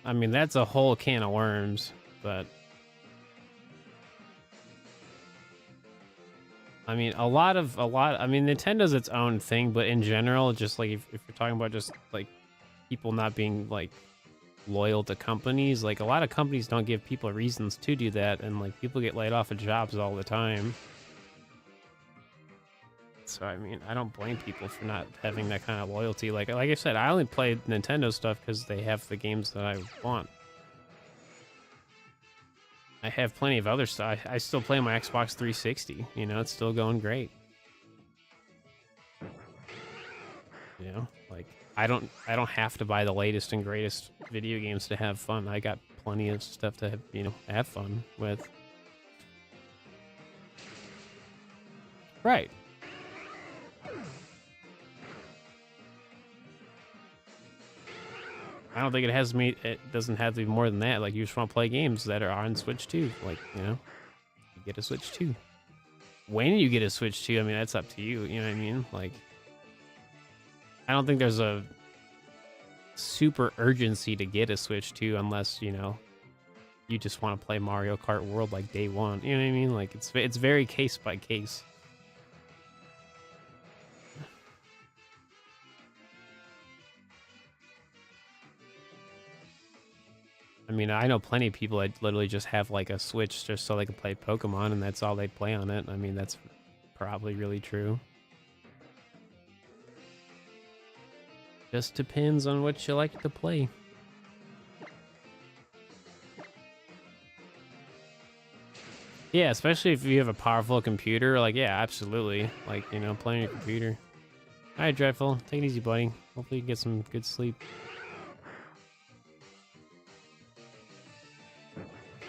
I mean, that's a whole can of worms, but I mean, I mean, Nintendo's its own thing, but in general, just like if you're talking about just like people not being like loyal to companies, like a lot of companies don't give people reasons to do that, and like people get laid off of jobs all the time. So I mean, I don't blame people for not having that kind of loyalty. Like I said, I only play Nintendo stuff because they have the games that I want. I have plenty of other stuff. I still play my Xbox 360. You know, it's still going great. You know, like I don't have to buy the latest and greatest video games to have fun. I got plenty of stuff to have, you know, have fun with. Right. I don't think it has me. It doesn't have to be more than that. Like, you just want to play games that are on Switch too. Like, you know, you get a Switch too. When you get a Switch too, I mean, that's up to you. You know what I mean? Like, I don't think there's a super urgency to get a Switch 2 unless, you know, you just want to play Mario Kart World like day one. You know what I mean? Like, it's very case by case. I mean, I know plenty of people that literally just have like a Switch just so they can play Pokemon and that's all they play on it. I mean, that's probably really true. Just depends on what you like to play. Yeah, especially if you have a powerful computer. Like, yeah, absolutely. Like, you know, playing your computer. All right, Dreadful. Take it easy, buddy. Hopefully you get some good sleep.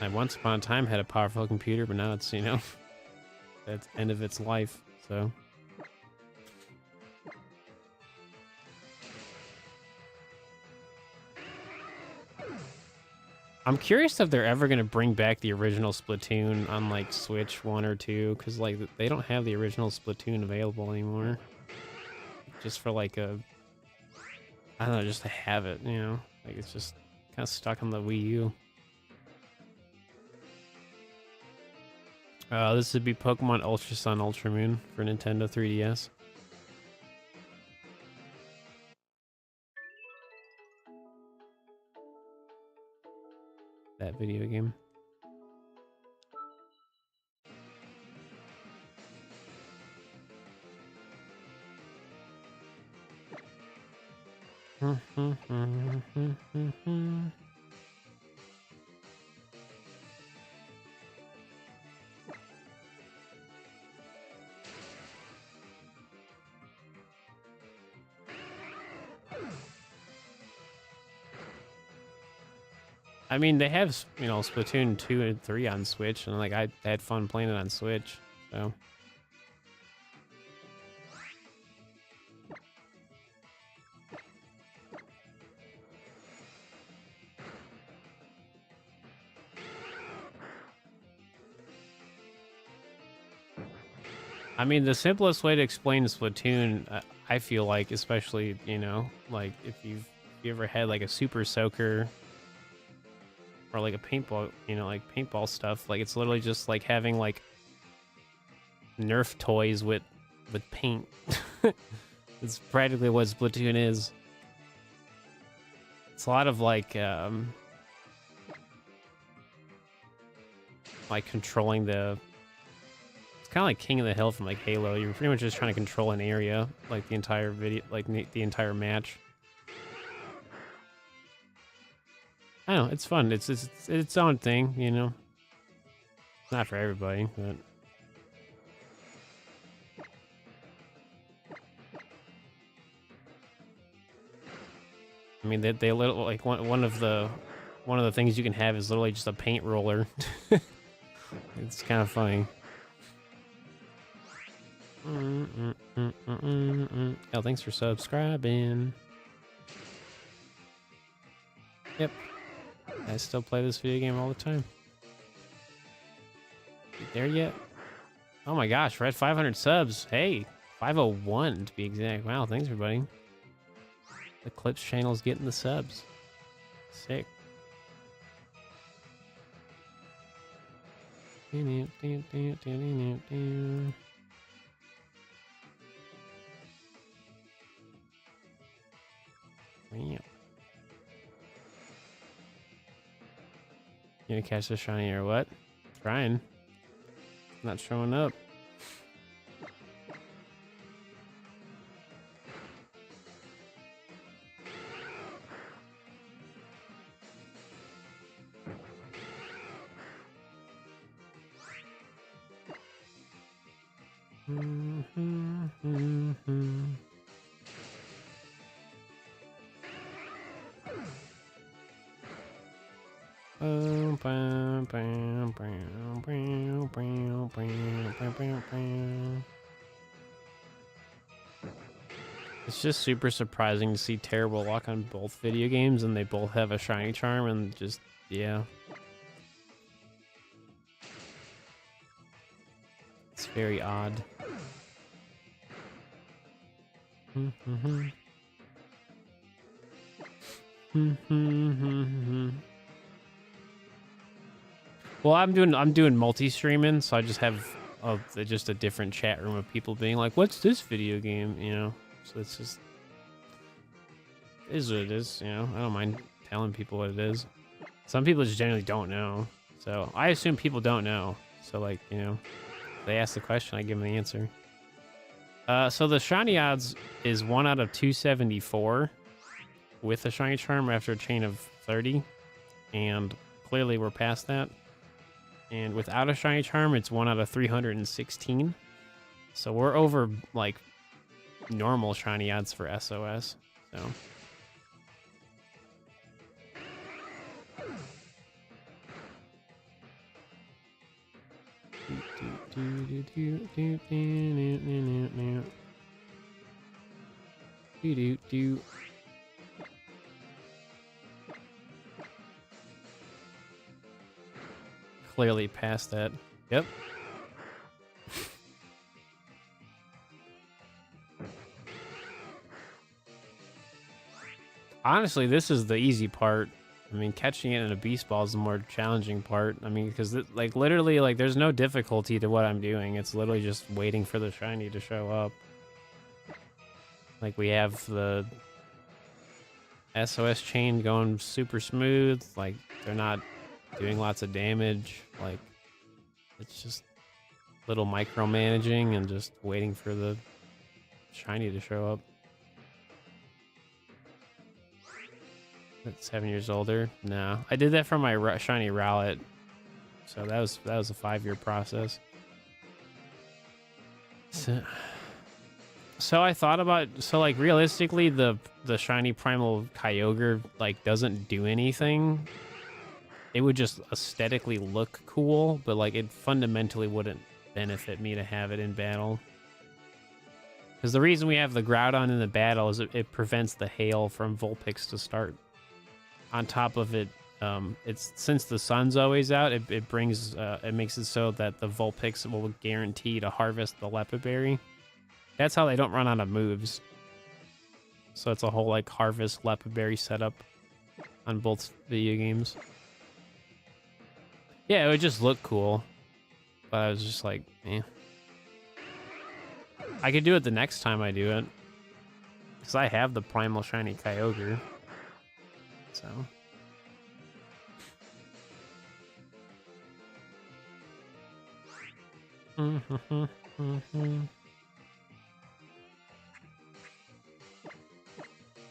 I once upon a time had a powerful computer, but now it's, you know, that's end of its life, so. I'm curious if they're ever going to bring back the original Splatoon on, like, Switch 1 or 2, because, like, they don't have the original Splatoon available anymore. Just for, like, a... I don't know, just to have it, you know? Like, it's just kind of stuck on the Wii U. This would be Pokemon Ultra Sun, Ultra Moon for Nintendo 3DS. That video game. I mean, they have, you know, Splatoon 2 and 3 on Switch, and like I had fun playing it on Switch, so. I mean, the simplest way to explain Splatoon, I feel like, especially, you know, like if you ever had like a Super Soaker or like a paintball, you know, like paintball stuff, like it's literally just like having like Nerf toys with paint. It's practically what Splatoon is. It's a lot of like controlling the... It's kind of like King of the Hill from like Halo. You're pretty much just trying to control an area, like the entire video, like the entire match. I don't know, it's fun. It's its own thing, you know. Not for everybody, but I mean, they little like one of the things you can have is literally just a paint roller. It's kind of funny. Oh, thanks for subscribing. Yep, I still play this video game all the time. You there yet? Oh my gosh, we're at 500 subs. Hey, 501 to be exact. Wow, thanks everybody. The Clips channel's getting the subs. Sick. Yeah. You gonna catch the shiny or what? Trying. Not showing up. It's just super surprising to see terrible luck on both video games, and they both have a shiny charm, and just, yeah. It's very odd. Well, I'm doing multi-streaming, so I just have just a different chat room of people being like, "What's this video game?" You know. So it's just is what it is. You know, I don't mind telling people what it is. Some people just generally don't know, so I assume people don't know. So like, you know, they ask the question, I give them the answer. So the shiny odds is 1 out of 274 with a shiny charm after a chain of 30, and clearly we're past that. And without a shiny charm, it's 1 out of 316. So we're over like normal shiny odds for SOS. So clearly past that. Yep. Honestly, this is the easy part. I mean, catching it in a beast ball is the more challenging part. I mean, because like literally, like there's no difficulty to what I'm doing. It's literally just waiting for the shiny to show up. Like we have the SOS chain going super smooth. Like they're not doing lots of damage. Like it's just little micromanaging and just waiting for the shiny to show up. That's 7 years older. No, I did that for my shiny Rowlet, so that was a 5-year process. So I thought about, so like realistically, the shiny primal Kyogre like doesn't do anything. It would just aesthetically look cool, but like it fundamentally wouldn't benefit me to have it in battle. Because the reason we have the Groudon in the battle is it prevents the hail from Vulpix to start. On top of it, it's since the sun's always out, it brings it makes it so that the Vulpix will guarantee to harvest the Lepid Berry. That's how they don't run out of moves. So it's a whole like harvest Lepid Berry setup on both video games. Yeah, it would just look cool, but I was just like, eh. I could do it the next time I do it, because I have the primal shiny Kyogre. So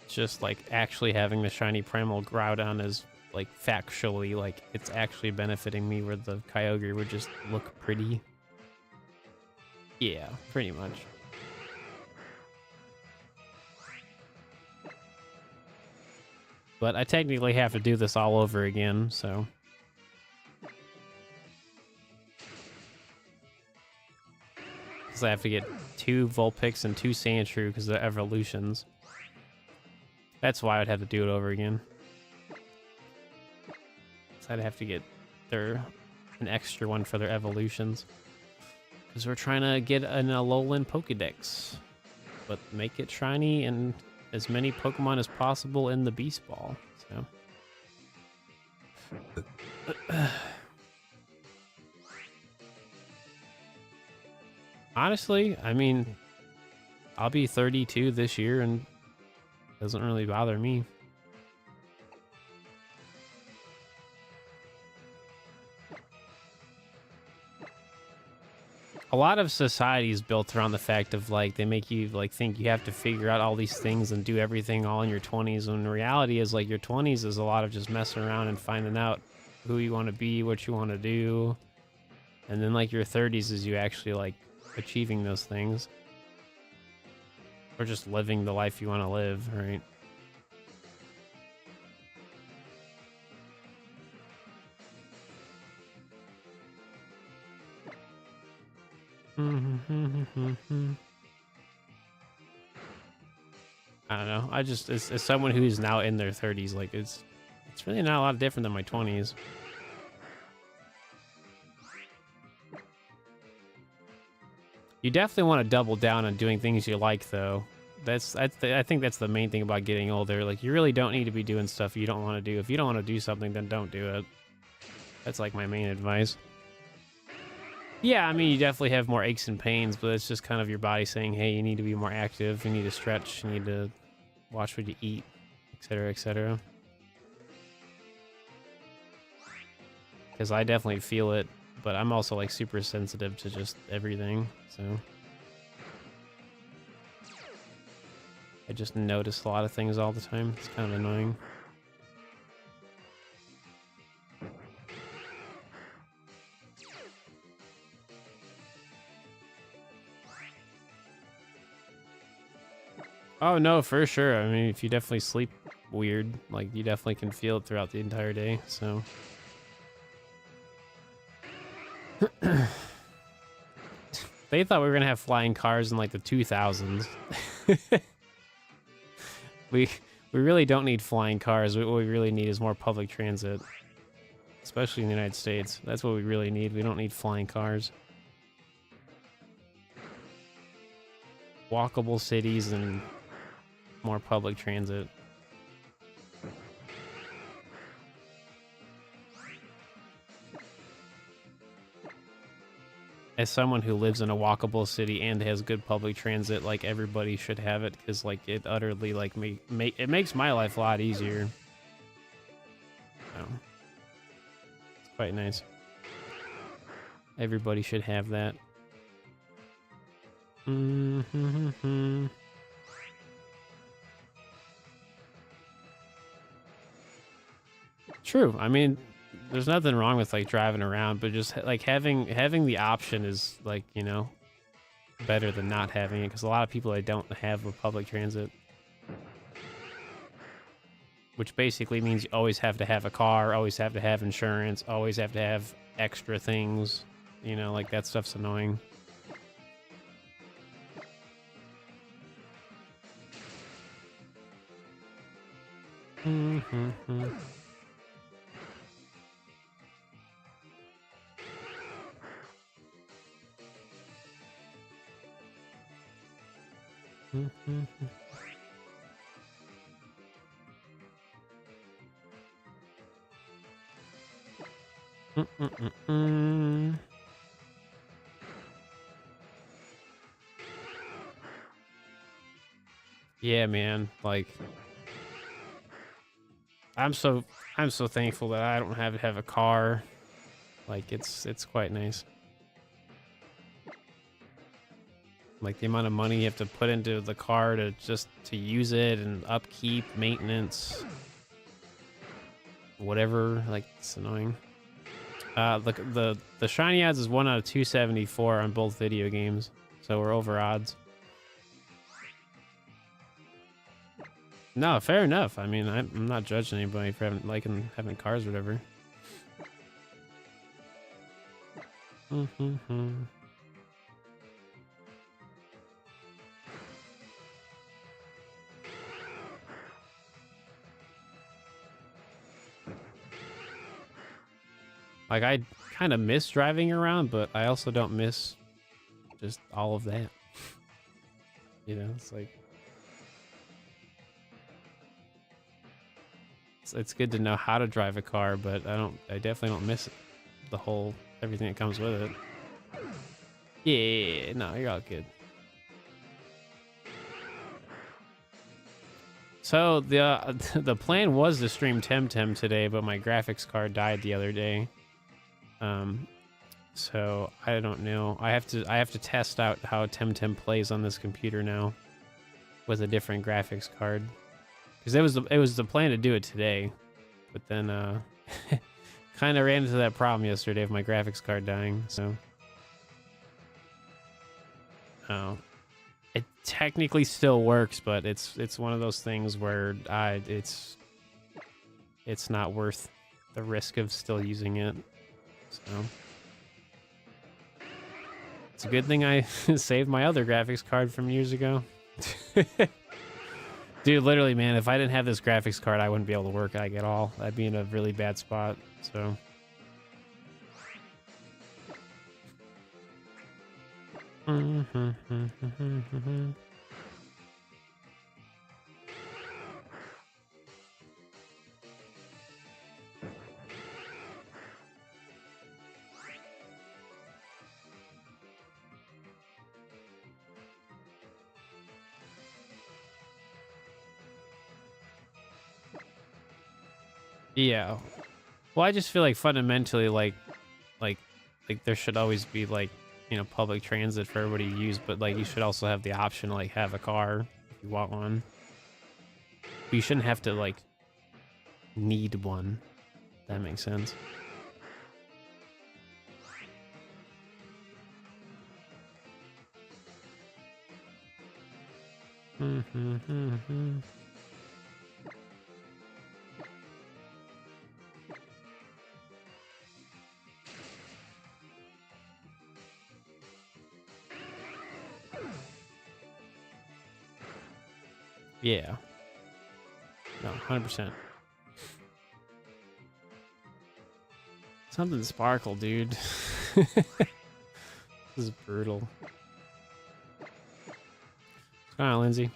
just like actually having the shiny primal Groudon is like factually like it's actually benefiting me, where the Kyogre would just look pretty. Yeah, pretty much. But I technically have to do this all over again, so. Because I have to get 2 Vulpix and 2 Sandshrew because they're evolutions. That's why I'd have to do it over again. So I'd have to get an extra one for their evolutions. Because we're trying to get an Alolan Pokedex. But make it shiny and as many Pokemon as possible in the Beast Ball. So. Honestly, I mean, I'll be 32 this year and it doesn't really bother me. A lot of society is built around the fact of like they make you like think you have to figure out all these things and do everything all in your 20s, when the reality is like your 20s is a lot of just messing around and finding out who you want to be, what you want to do, and then like your 30s is you actually like achieving those things or just living the life you want to live, right? I don't know. I just as someone who's now in their 30s, like it's really not a lot different than my 20s. You definitely want to double down on doing things you like, though. I think that's the main thing about getting older. Like, you really don't need to be doing stuff you don't want to do. If you don't want to do something, then don't do it. That's like my main advice. Yeah, I mean, you definitely have more aches and pains, but it's just kind of your body saying, hey, you need to be more active, you need to stretch, you need to watch what you eat, etc., etc. Because I definitely feel it, but I'm also like super sensitive to just everything, so I just notice a lot of things all the time. It's kind of annoying. Oh no, for sure. I mean, if you definitely sleep weird, like you definitely can feel it throughout the entire day, so they thought we were gonna have flying cars in like the 2000s. we really don't need flying cars. What we really need is more public transit, especially in the United States. That's what we really need. We don't need flying cars. Walkable cities and more public transit. As someone who lives in a walkable city and has good public transit, like everybody should have it, because like it utterly like it makes my life a lot easier. So, it's quite nice. Everybody should have that. True. I mean, there's nothing wrong with like driving around, but just like having the option is like, you know, better than not having it, because a lot of people, they don't have a public transit, which basically means you always have to have a car, always have to have insurance, always have to have extra things, you know, like that stuff's annoying. Yeah, man, like I'm so thankful that I don't have to have a car. Like it's quite nice. Like the amount of money you have to put into the car to use it, and upkeep, maintenance, whatever. Like, it's annoying. The shiny odds is 1 out of 274 on both video games, so we're over odds. No, fair enough. I mean, I'm not judging anybody for having cars or whatever. Like, I kind of miss driving around, but I also don't miss just all of that. You know, it's like it's good to know how to drive a car, but I definitely don't miss everything that comes with it. Yeah, no, you're all good. So the plan was to stream Temtem today, but my graphics card died the other day. So I don't know. I have to test out how Temtem plays on this computer now with a different graphics card, because it was the plan to do it today, but then kind of ran into that problem yesterday of my graphics card dying. So it technically still works, but it's one of those things where it's not worth the risk of still using it. So It's a good thing I saved my other graphics card from years ago. Dude, literally, man, if I didn't have this graphics card, I wouldn't be able to work like at all. I'd be in a really bad spot, so... Yeah. Well, I just feel like fundamentally, like there should always be like, you know, public transit for everybody to use, but like you should also have the option to like have a car if you want one. But you shouldn't have to like need one. If that makes sense. Yeah. No, 100%. Something sparkle, dude. This is brutal. What's going on, Lindsay?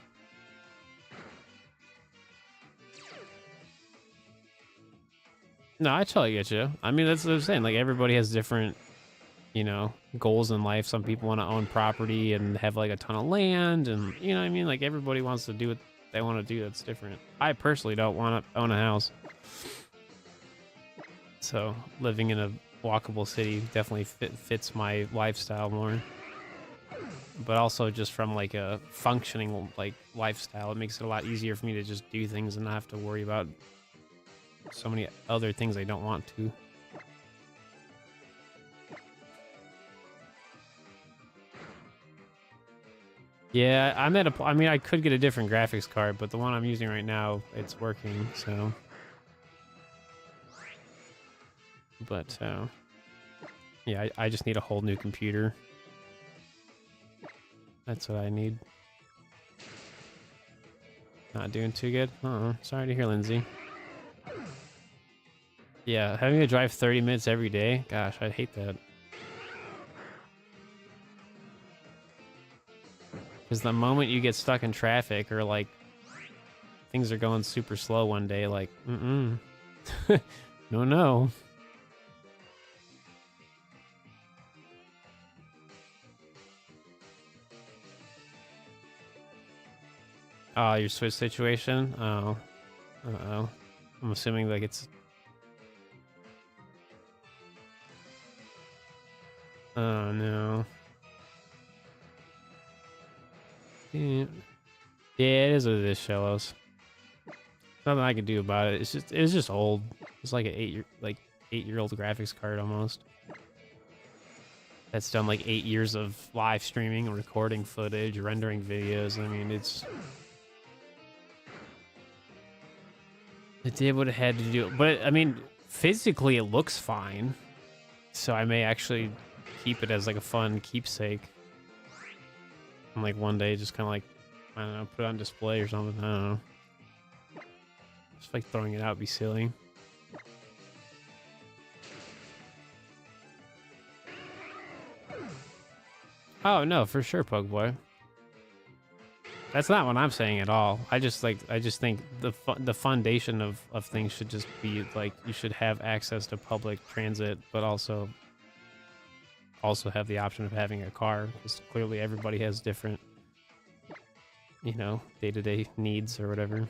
No, I totally get you. I mean, that's what I'm saying. Like, everybody has different, you know, goals in life. Some people want to own property and have, like, a ton of land. And, you know what I mean? Like, everybody wants to do what they want to do. That's different. I personally don't want to own a house. So, living in a walkable city definitely fits my lifestyle more. But also just from, like, a functioning, like, lifestyle, it makes it a lot easier for me to just do things and not have to worry about so many other things I don't want to. Yeah, I'm at a... I mean, I could get a different graphics card, but the one I'm using right now, it's working, so... But, yeah, I just need a whole new computer. That's what I need. Not doing too good? Uh-oh. Sorry to hear, Lindsay. Yeah, having to drive 30 minutes every day? Gosh, I'd hate that. Because the moment you get stuck in traffic or, like, things are going super slow one day, like, no, no. Oh, your Switch situation? Oh. Uh-oh. I'm assuming, like, it's... Oh, no. Yeah, it is what it is, Shellos. Nothing I can do about it. It's just old. It's like an 8-year-old graphics card almost. That's done like 8 years of live streaming, recording footage, rendering videos. I mean, it's did what it had to do. But I mean, physically it looks fine. So I may actually keep it as like a fun keepsake. And like one day just kind of like, I don't know, put it on display or something. I don't know. Just like throwing it out would be silly. Oh no, for sure, Pugboy. That's not what I'm saying at all. I just think the foundation of things should just be like you should have access to public transit, but also have the option of having a car, because clearly everybody has different, you know, day-to-day needs or whatever.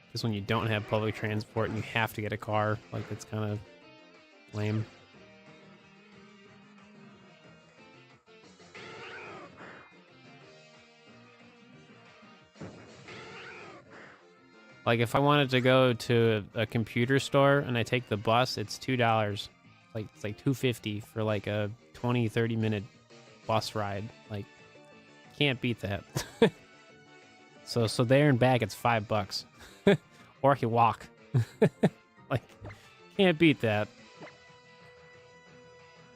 Because when you don't have public transport and you have to get a car, like, it's kind of lame. Like, if I wanted to go to a computer store and I take the bus, it's $2. Like, it's like $2.50 for like a 20-30 minute bus ride. Like, can't beat that. so there and back, it's $5. Or I can walk. Like, can't beat that.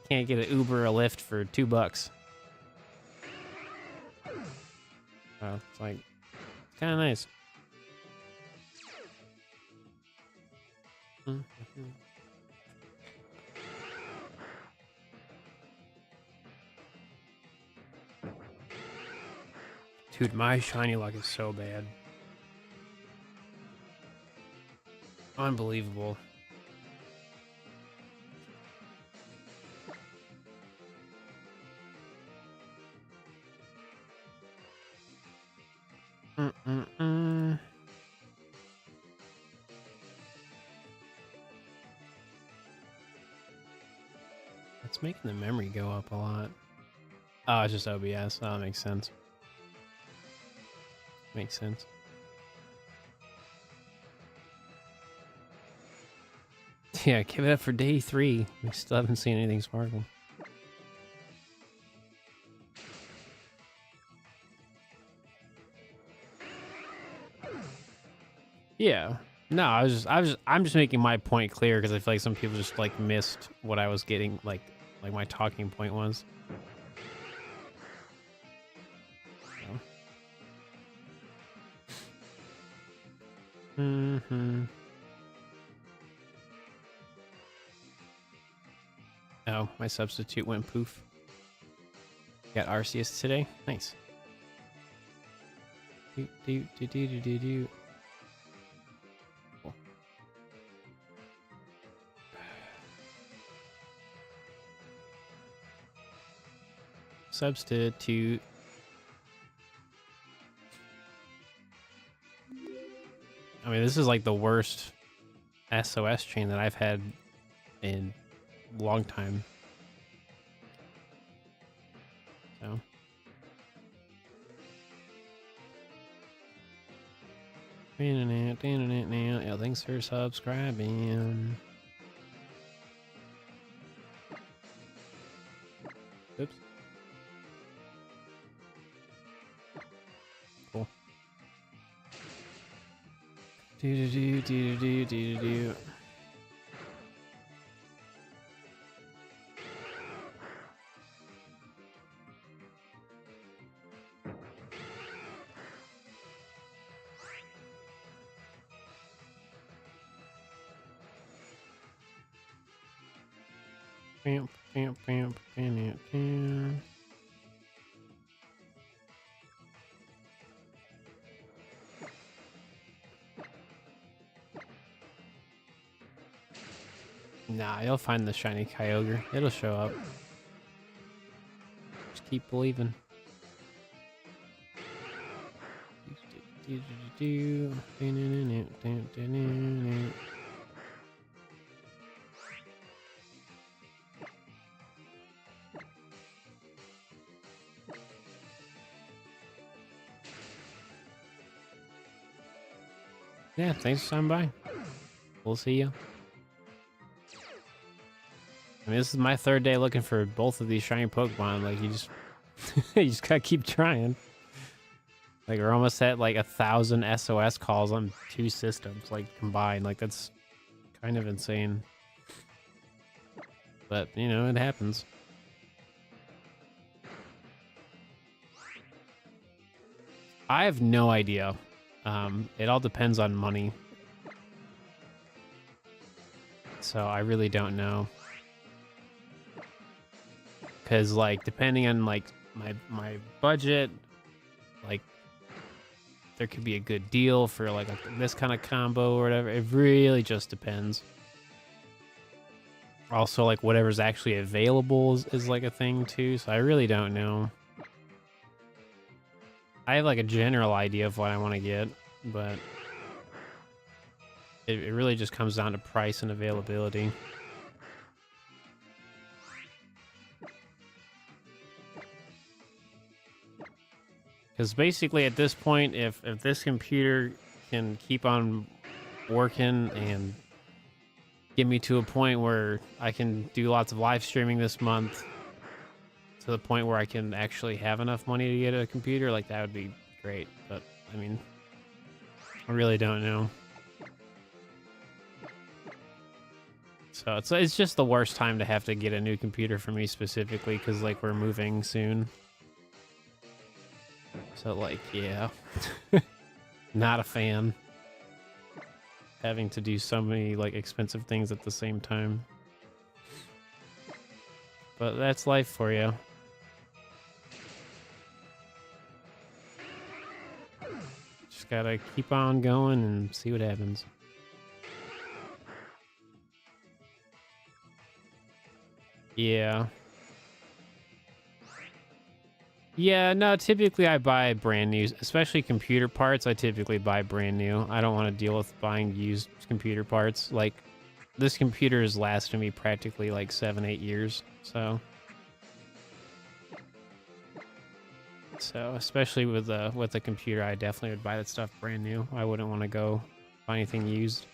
Can't get an Uber or a Lyft for $2. It's like kind of nice. Dude, my shiny luck is so bad. Unbelievable. It's making the memory go up a lot. Oh, it's just OBS. Oh, that makes sense. Makes sense. Yeah, give it up for day 3. We still haven't seen anything sparkle. Yeah. No, I'm just making my point clear because I feel like some people just like missed what I was getting, like my talking point was. Oh, my substitute went poof. Got Arceus today. Nice. Cool. Substitute. I mean, this is like the worst SOS chain that I've had in a long time. So. Yeah, thanks for subscribing. Oops. Cool. Do. Nah, you'll find the shiny Kyogre. It'll show up. Just keep believing. Yeah, thanks for stopping by. We'll see you. I mean, this is my 3rd day looking for both of these shiny Pokemon. Like, you just, you just gotta keep trying. Like, we're almost at like 1,000 SOS calls on 2 systems, like combined. Like, that's kind of insane. But you know, it happens. I have no idea. It all depends on money. So I really don't know. Because, like, depending on, like, my budget, like, there could be a good deal for, like, this kind of combo or whatever. It really just depends. Also, like, whatever's actually available is like, a thing, too. So I really don't know. I have, like, a general idea of what I want to get, but it really just comes down to price and availability. Because basically at this point, if this computer can keep on working and get me to a point where I can do lots of live streaming this month, to the point where I can actually have enough money to get a computer, like, that would be great. But I mean, I really don't know. So So it's just the worst time to have to get a new computer for me specifically, because like we're moving soon. So like, yeah, not a fan. Having to do so many like expensive things at the same time. But that's life for you. Just gotta keep on going and see what happens. Yeah. Yeah, no, typically I buy brand new, especially computer parts. I typically buy brand new. I don't want to deal with buying used computer parts. Like, this computer has lasted me practically like 7-8 years. So especially with the computer, I definitely would buy that stuff brand new. I wouldn't want to go buy anything used.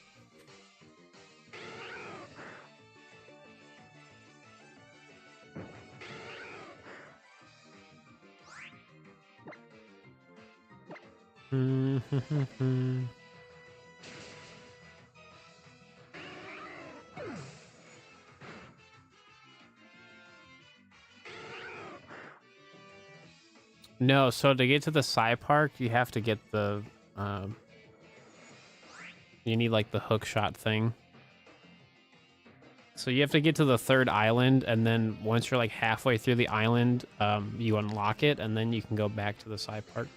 No, so to get to the Psy Park, you have to get the you need like the hook shot thing. So you have to get to the 3rd island, and then once you're like halfway through the island, you unlock it, and then you can go back to the Psy Park.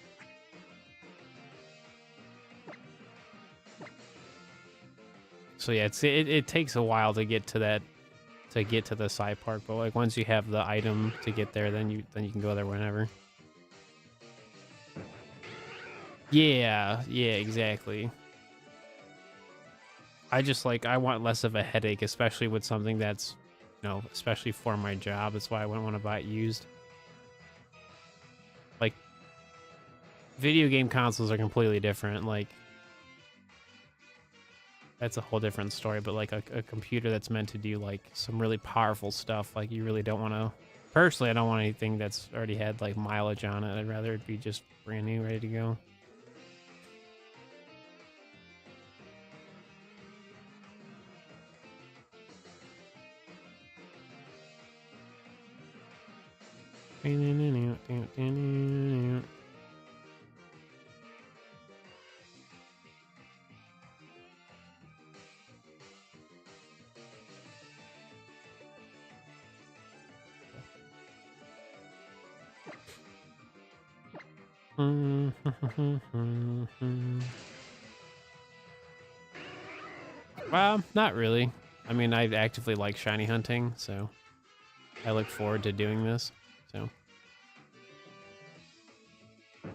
So yeah, it takes a while to get to that, to get to the Psy Park, but like once you have the item to get there, then you can go there whenever. Yeah, exactly. I just like, I want less of a headache, especially with something that's, you know, especially for my job. That's why I wouldn't want to buy it used. Like, video game consoles are completely different. Like, that's a whole different story. But like a computer that's meant to do like some really powerful stuff, like you really don't want to. Personally, I don't want anything that's already had like mileage on it. I'd rather it be just brand new, ready to go. Not really. I mean, I actively like shiny hunting, so I look forward to doing this. So I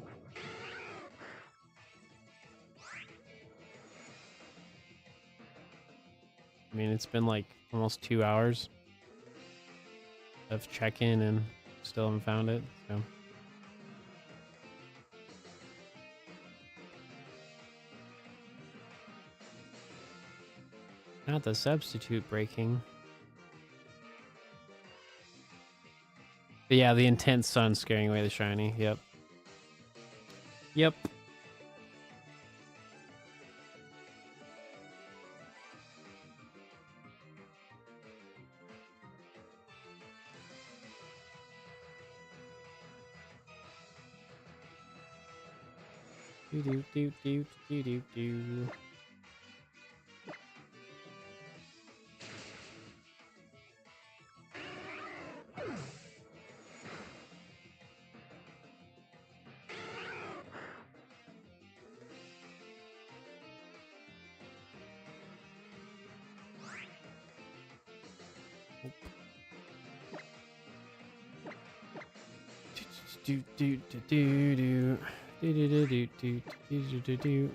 mean, it's been like almost 2 hours of check-in and still haven't found it, so. Not the substitute breaking. But yeah, the intense sun scaring away the shiny. Yep. Yep. Do do do do do do do. Do do do do do do do do do do do do.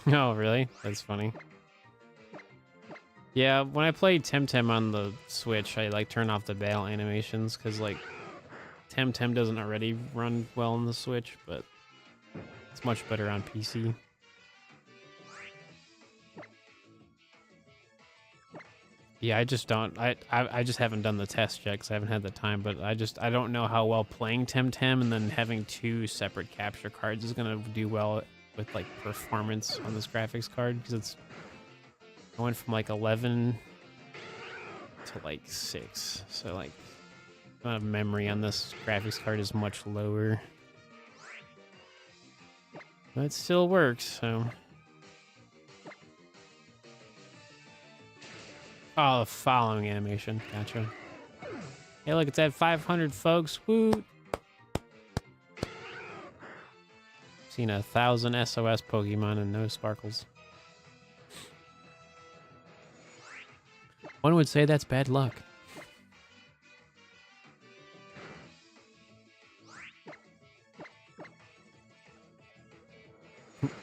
Oh, really? That's funny. Yeah, when I play Temtem on the Switch, I like turn off the battle animations because like Temtem doesn't already run well on the Switch, but it's much better on PC. Yeah, I just don't. I just haven't done the test yet because I haven't had the time. But I don't know how well playing Temtem and then having two separate capture cards is gonna do well with like performance on this graphics card because it's going from like 11 to like 6. So like the amount of memory on this graphics card is much lower. But it still works. So. Oh, following animation. Gotcha. Hey, look, it's at 500, folks. Woo! Seen 1,000 SOS Pokemon and no sparkles. One would say that's bad luck.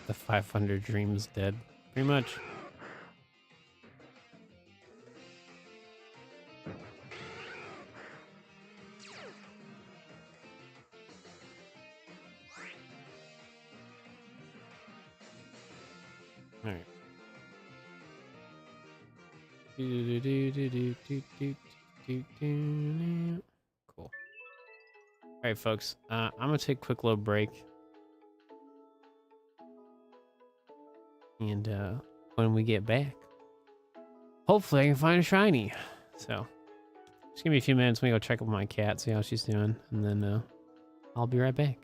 The 500 dream's dead. Pretty much. Alright. Cool. Alright, folks. I'm gonna take a quick little break. And when we get back, hopefully I can find a shiny. So, just give me a few minutes. Let me go check up my cat, see how she's doing. And then I'll be right back.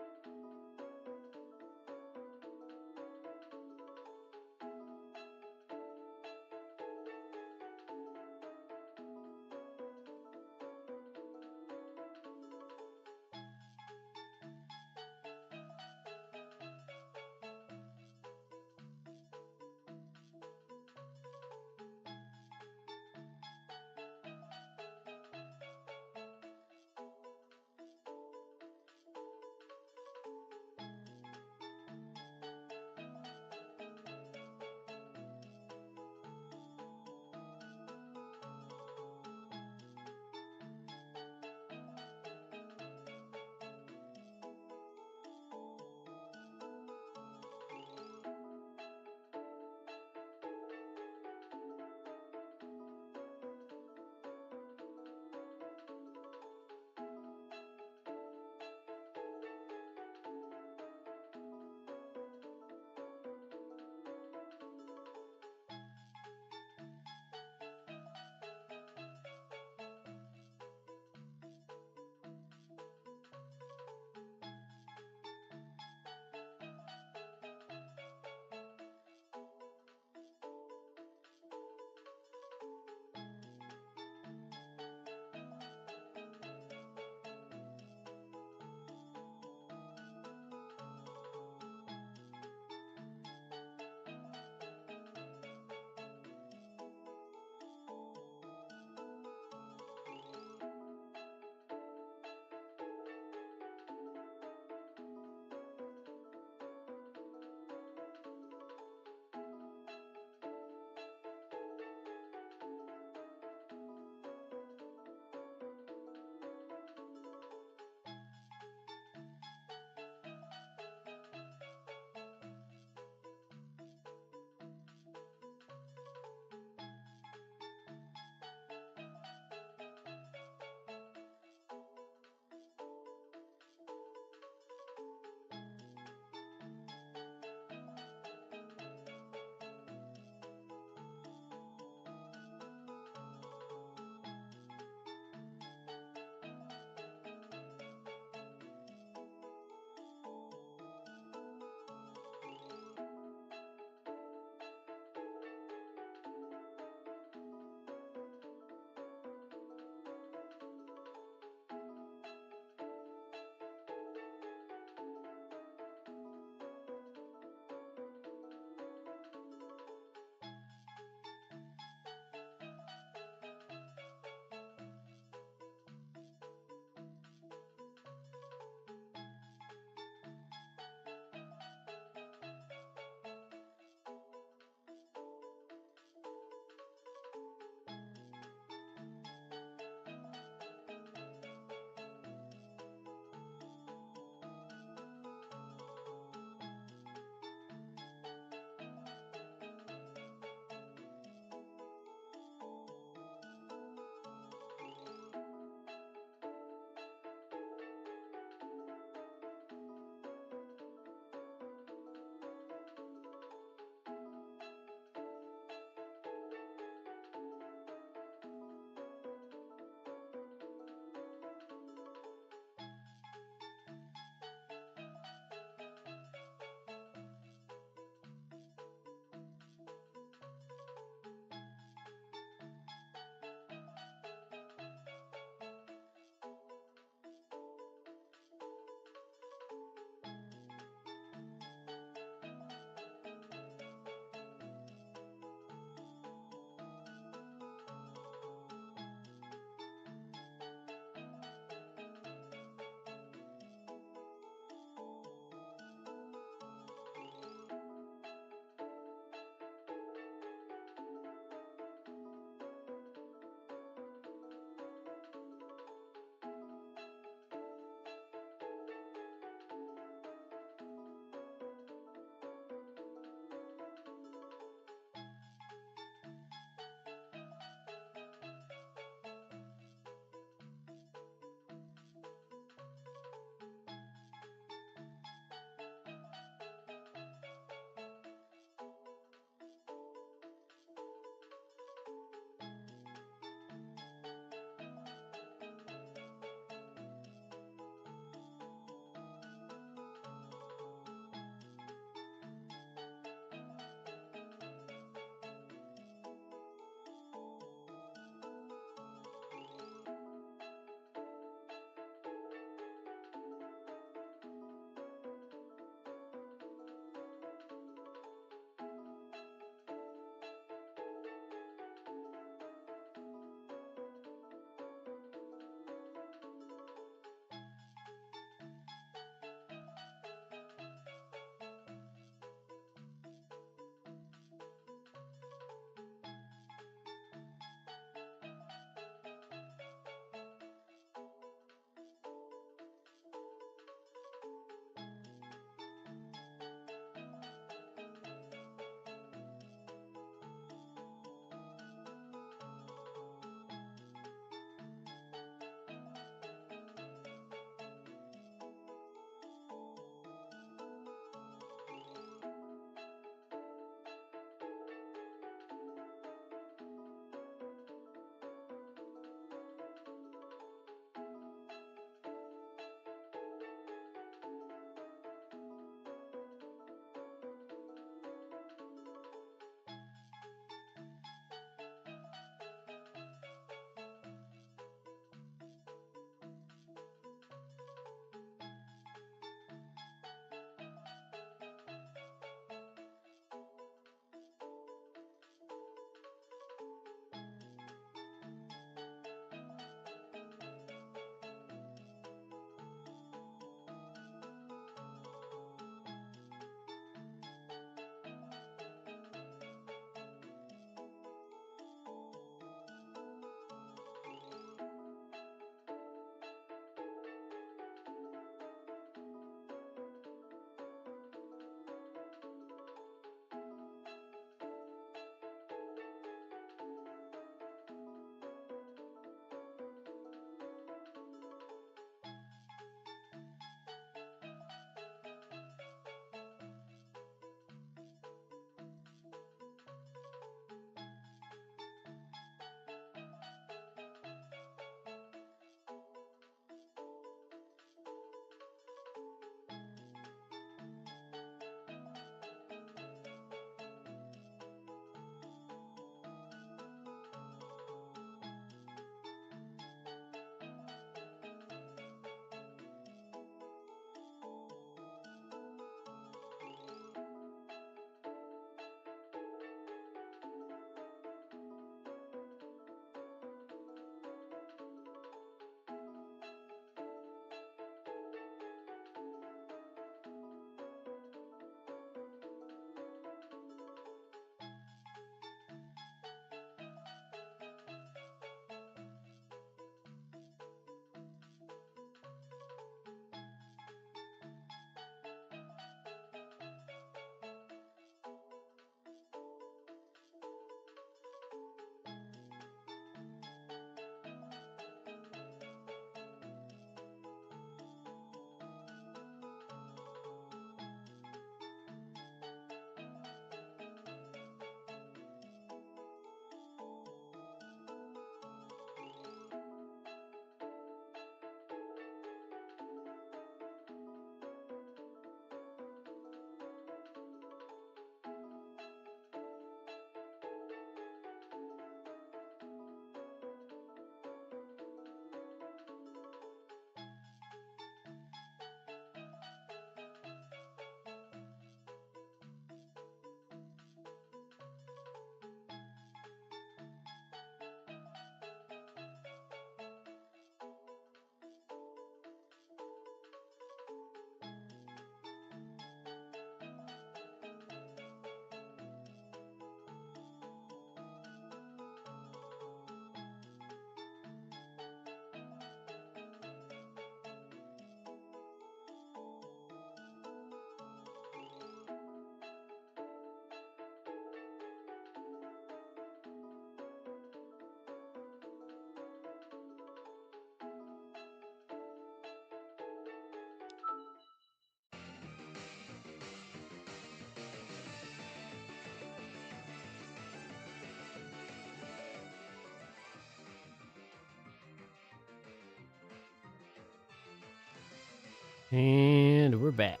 And we're back.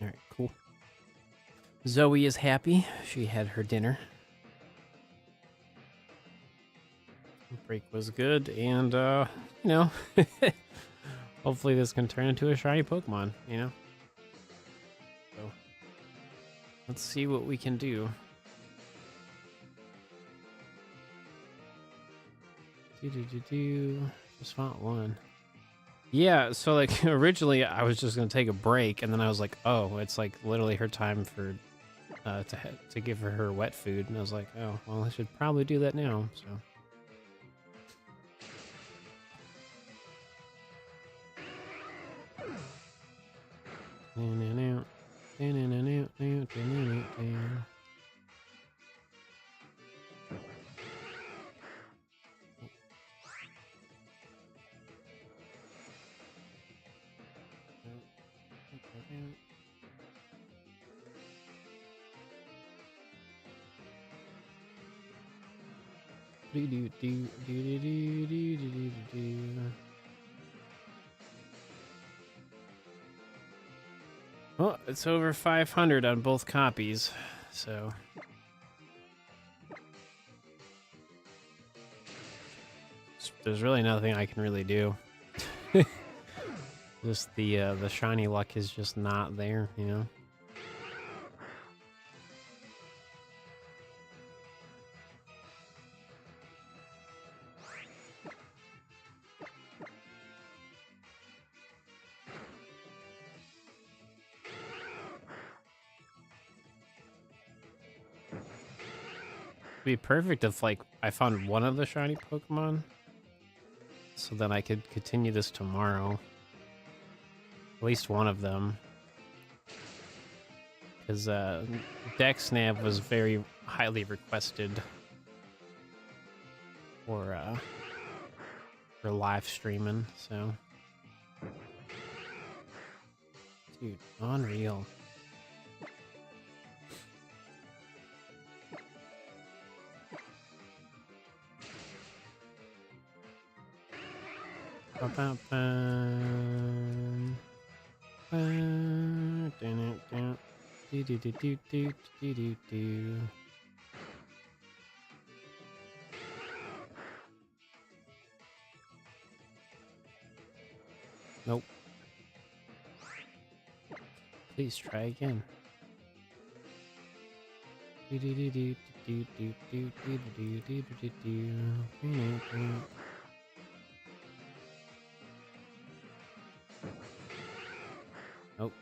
Alright, cool. Zoe is happy. She had her dinner. Break was good, and you know, hopefully this can turn into a shiny Pokemon, you know? So let's see what we can do. Just fought one. Yeah, so like originally I was just gonna take a break, and then I was like, oh, it's like literally her time for to give her wet food, and I was like, oh, well, I should probably do that now. So. Well, it's over 500 on both copies, so there's really nothing I can really do. Just the shiny luck is just not there, you know. It'd be perfect if like I found one of the shiny Pokemon, so then I could continue this tomorrow. At least one of them, because Dexnav was very highly requested for live streaming. So, dude, unreal. Nope. Please try again. Nope.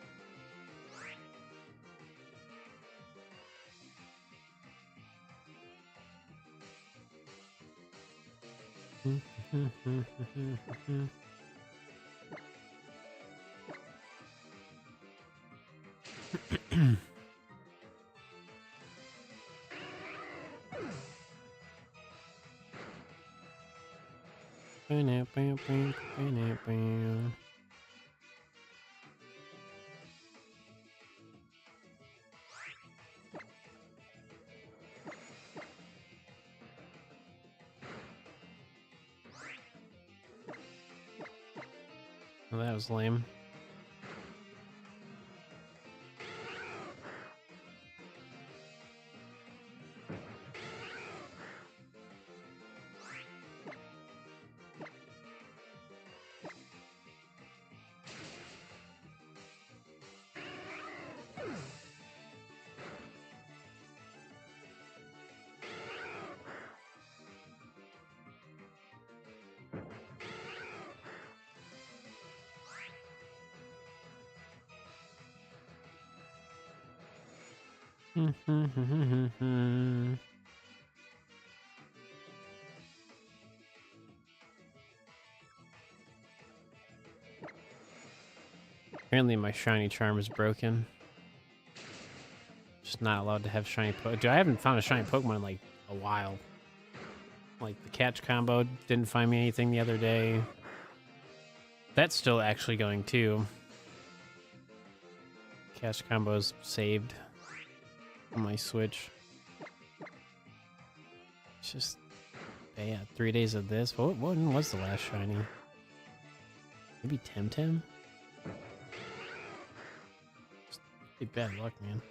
Well, that was lame. Apparently my shiny charm is broken. Just not allowed to have shiny Dude, I haven't found a shiny Pokemon in like a while. Like the catch combo didn't find me anything the other day. That's still actually going too. Catch combo's saved. on my Switch. It's just, yeah, 3 days of this. When was the last shiny? Maybe Temtem? Just bad luck, man.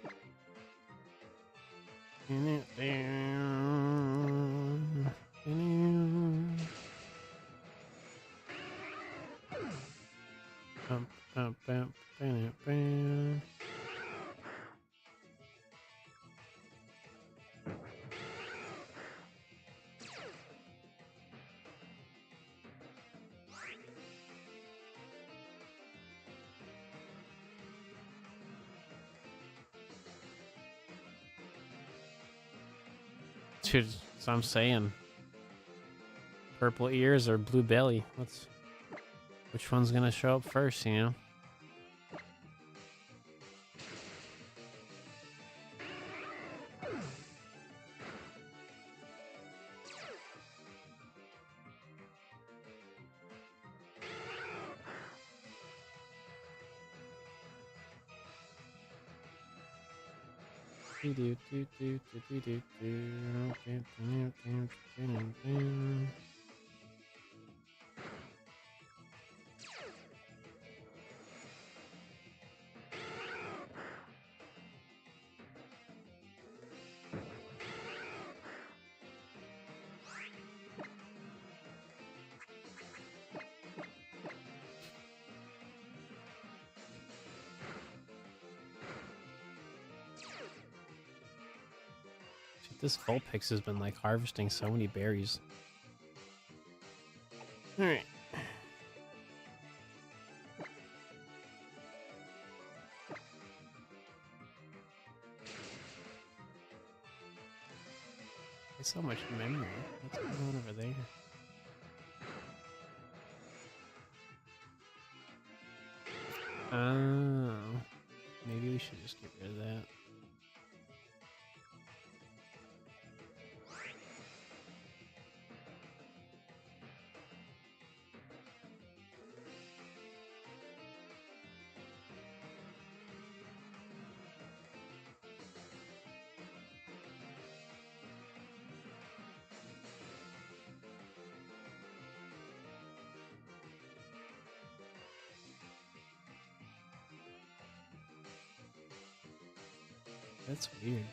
Dude, so I'm saying, purple ears or blue belly. Which one's gonna show up first? You know. This Vulpix has been like harvesting so many berries. All right. There's so much memory. What's going on over there? Oh, maybe we should just get rid of that. That's weird.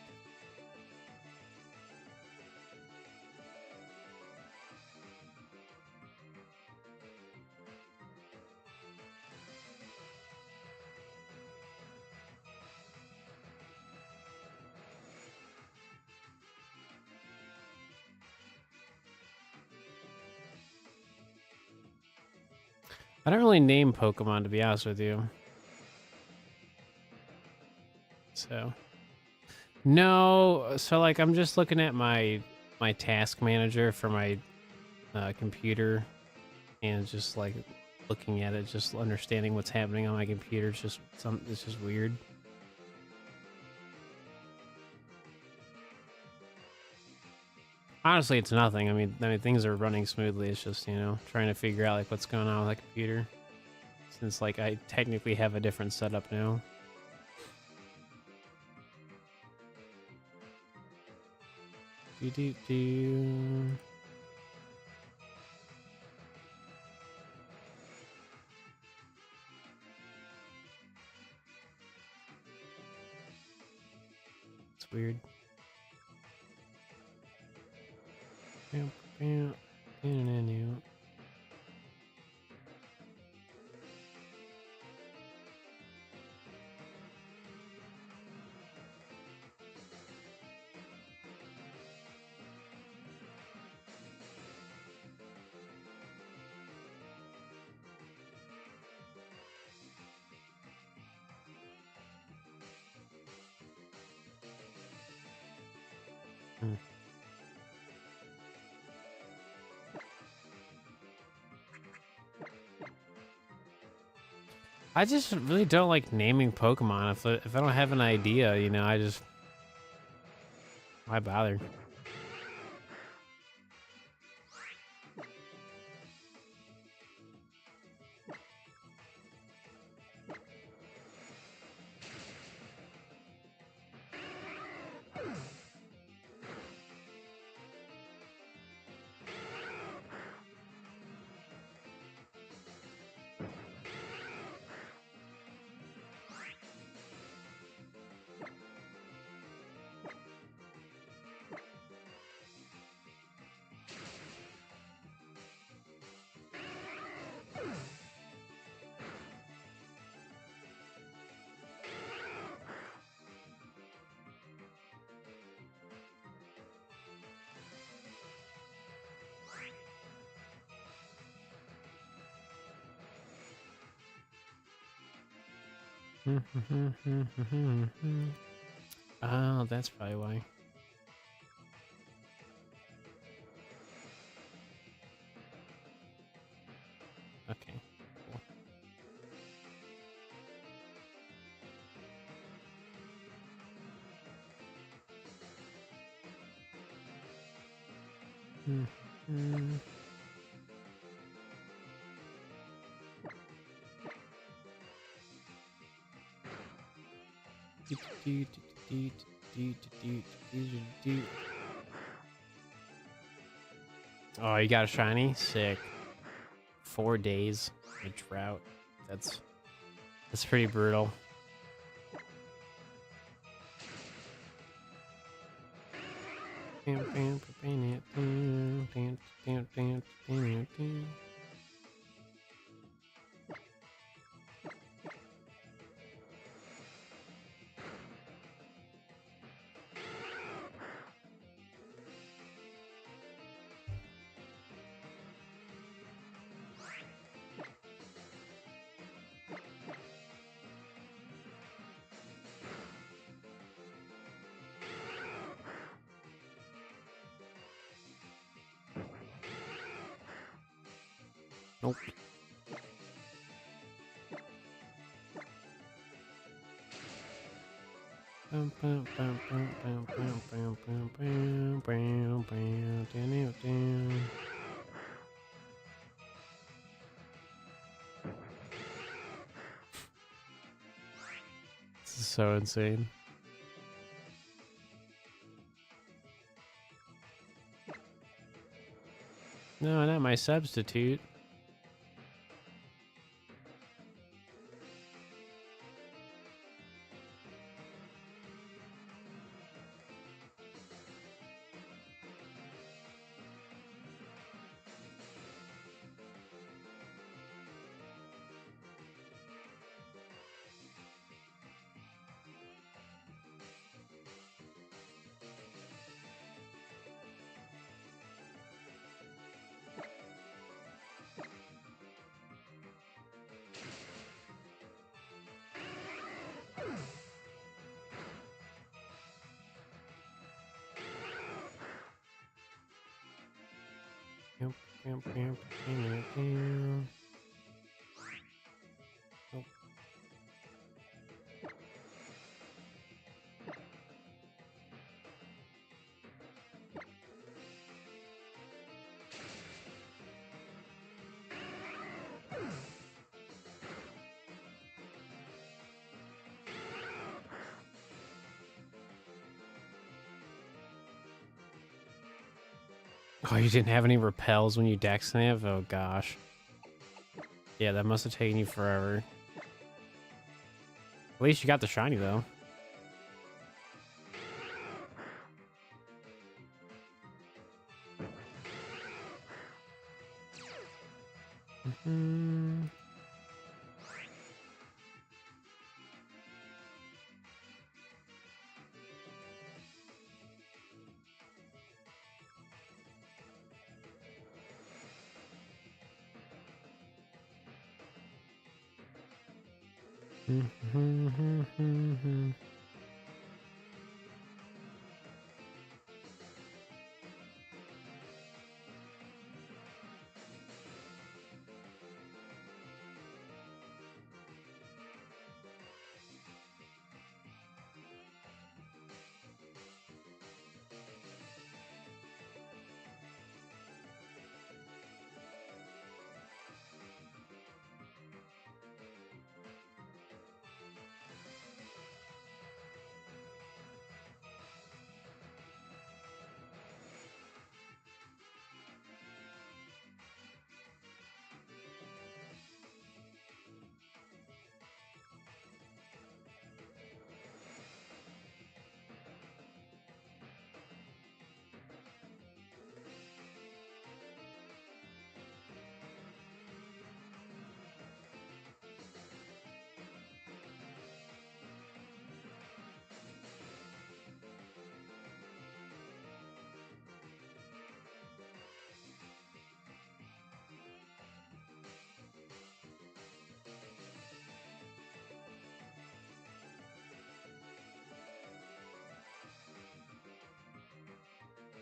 I don't really name Pokemon, to be honest with you. So, no. So, like, I'm just looking at my task manager for my computer, and just like looking at it, just understanding what's happening on my computer. It's just weird. Honestly, it's nothing. I mean, things are running smoothly. It's just, you know, trying to figure out like what's going on with the computer, since like I technically have a different setup now. Do. It's weird. I just really don't like naming Pokemon. If I don't have an idea, you know, why bother? Oh, that's probably why. Okay, cool. Oh, you got a shiny? Sick. 4 days. A drought. That's pretty brutal. Nope. This is so insane. No, not my substitute. Oh, you didn't have any repels when you dex snap? Oh gosh. Yeah, that must have taken you forever. At least you got the shiny though.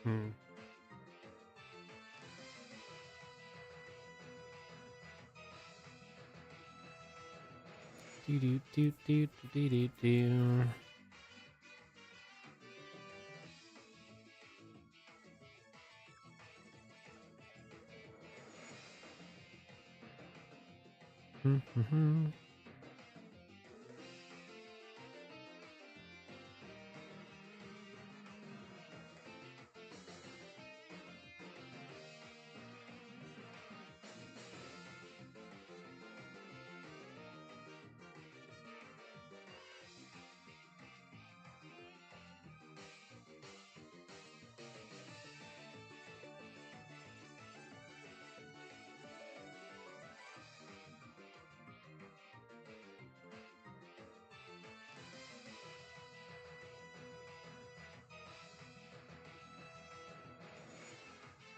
Hmm. Do do do do do do do. Mm-hmm.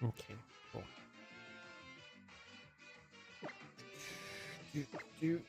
Okay, cool. Do, do.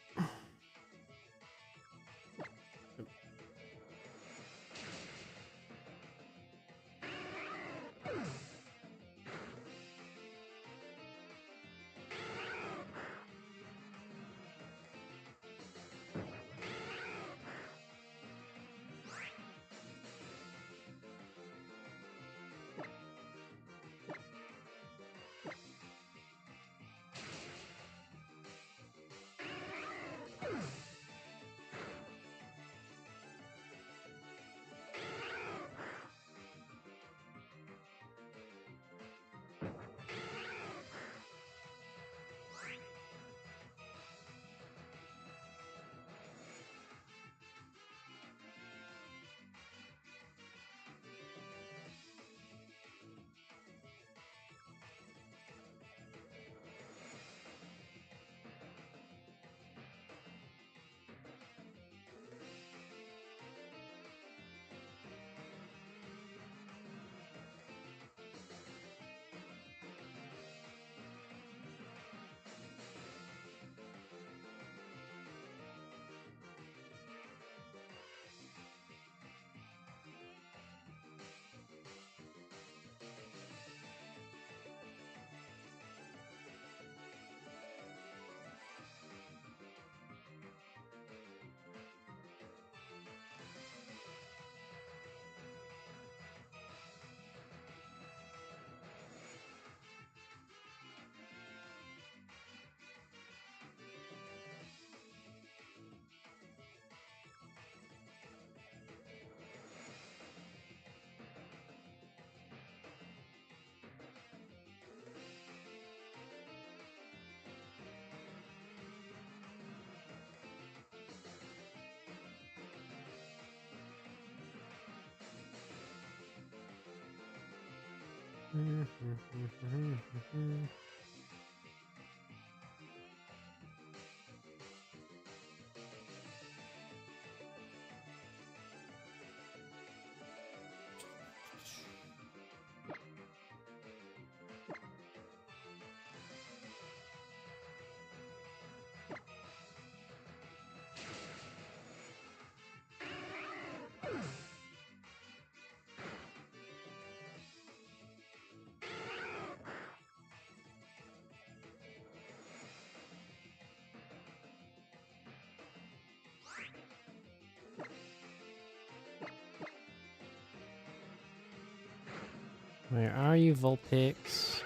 Where are you, Vulpix?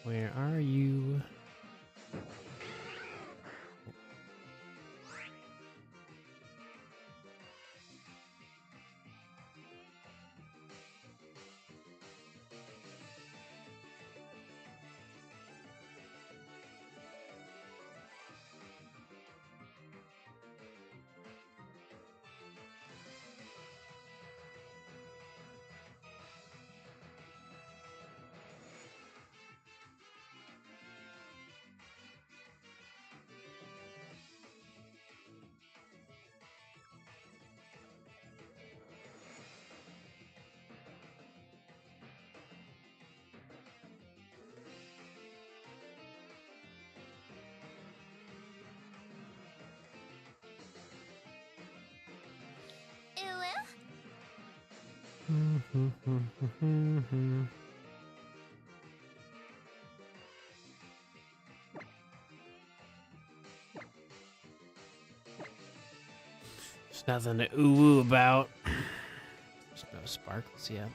Where are you? There's nothing to ooh about. There's no sparkles yet.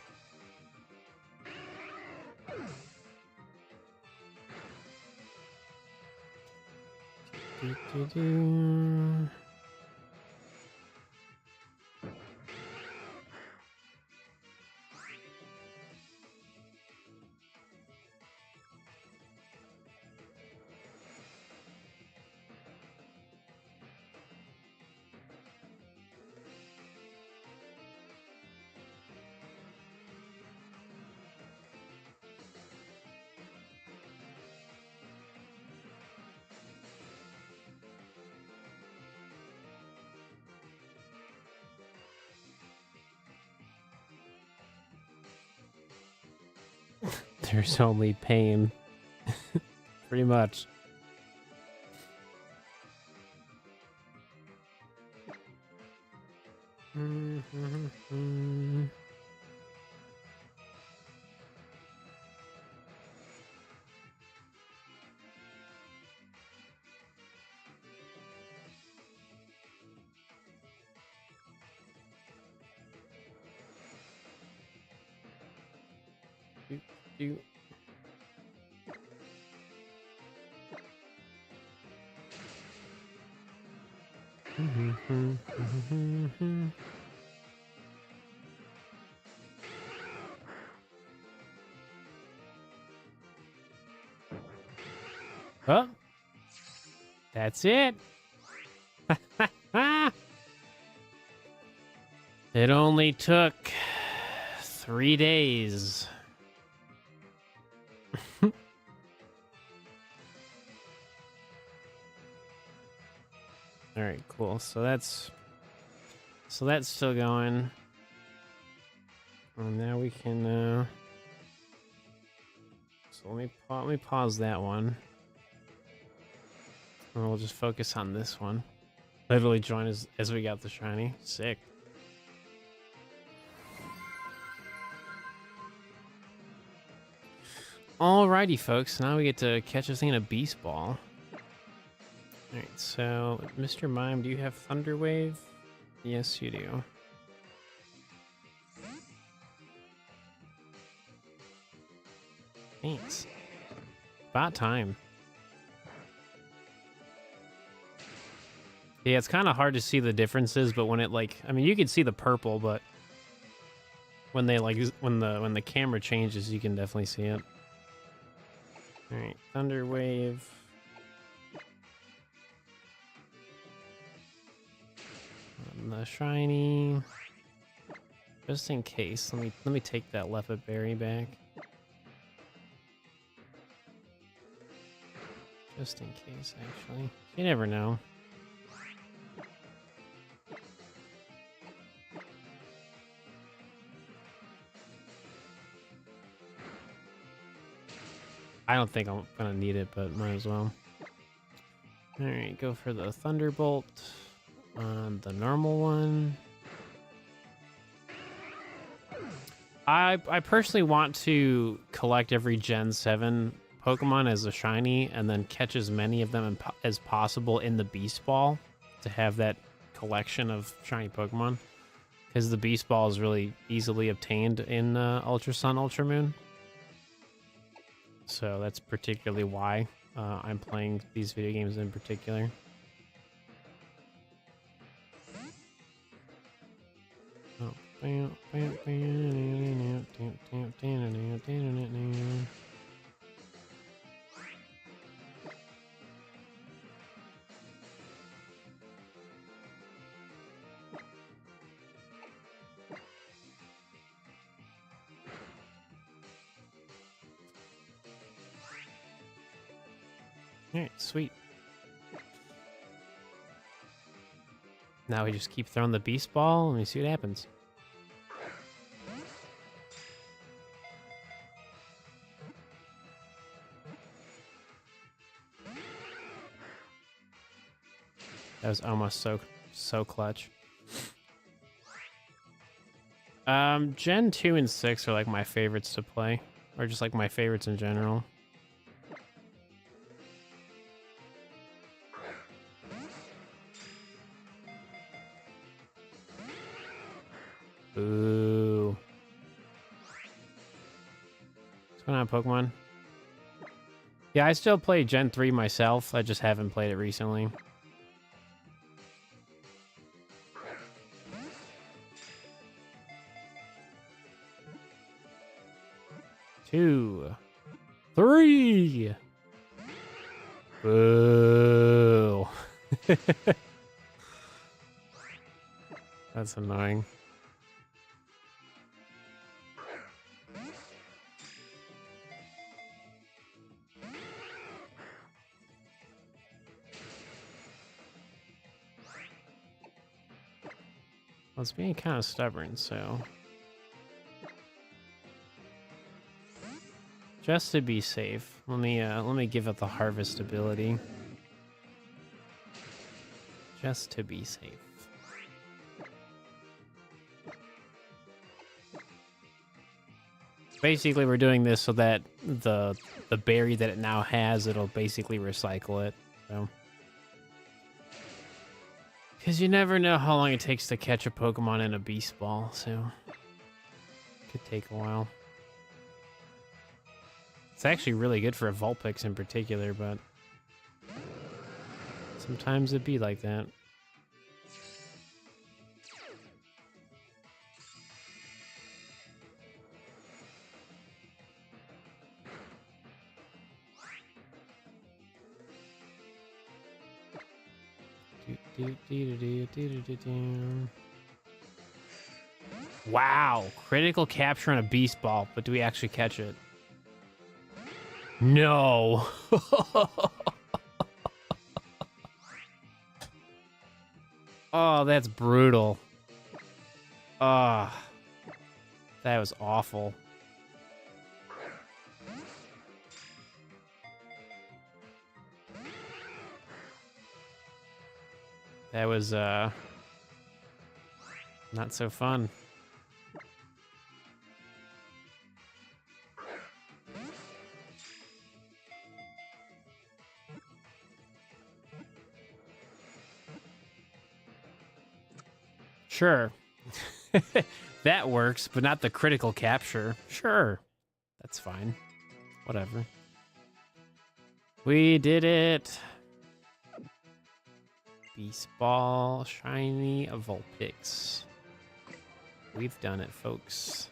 There's only pain. Pretty much. Do. Oh, that's it. It only took 3 days. All right, cool. So that's still going. And now we can. So let me pause that one. And we'll just focus on this one. Literally join as we got the shiny. Sick. Alrighty, folks. Now we get to catch this thing in a beast ball. Alright, so Mr. Mime, do you have Thunder Wave? Yes, you do. Thanks. About time. Yeah, it's kind of hard to see the differences, but when it I mean, you can see the purple, but when they when the camera changes, you can definitely see it. All right, Thunder Wave. On the shiny. Just in case, let me take that Leopard Berry back. Just in case, actually. You never know. I don't think I'm gonna need it, but might as well. Alright, go for the Thunderbolt on the normal one. I personally want to collect every Gen 7 Pokemon as a shiny and then catch as many of them as possible in the Beast Ball to have that collection of shiny Pokemon. Because the Beast Ball is really easily obtained in Ultra Sun, Ultra Moon. So that's particularly why I'm playing these video games in particular. Oh. Alright, sweet. Now we just keep throwing the Beast Ball and we see what happens. That was almost so clutch. Gen 2 and 6 are like my favorites to play, or just like my favorites in general. Ooh. What's going on, Pokemon? Yeah, I still play Gen 3 myself. I just haven't played it recently. Two. Three. Boo. That's annoying. Well, it's being kind of stubborn, so just to be safe, let me give it the harvest ability. Just to be safe. Basically, we're doing this so that the berry that it now has, it'll basically recycle it. So, because you never know how long it takes to catch a Pokemon in a Beast Ball, so it could take a while. It's actually really good for a Vulpix in particular, but sometimes it'd be like that. Wow, critical capture on a Beast Ball, but do we actually catch it? No. Oh, that's brutal. Ah, that was awful. That was not so fun. Sure. That works, but not the critical capture. Sure. That's fine. Whatever. We did it. Beast Ball, shiny Vulpix. We've done it, folks.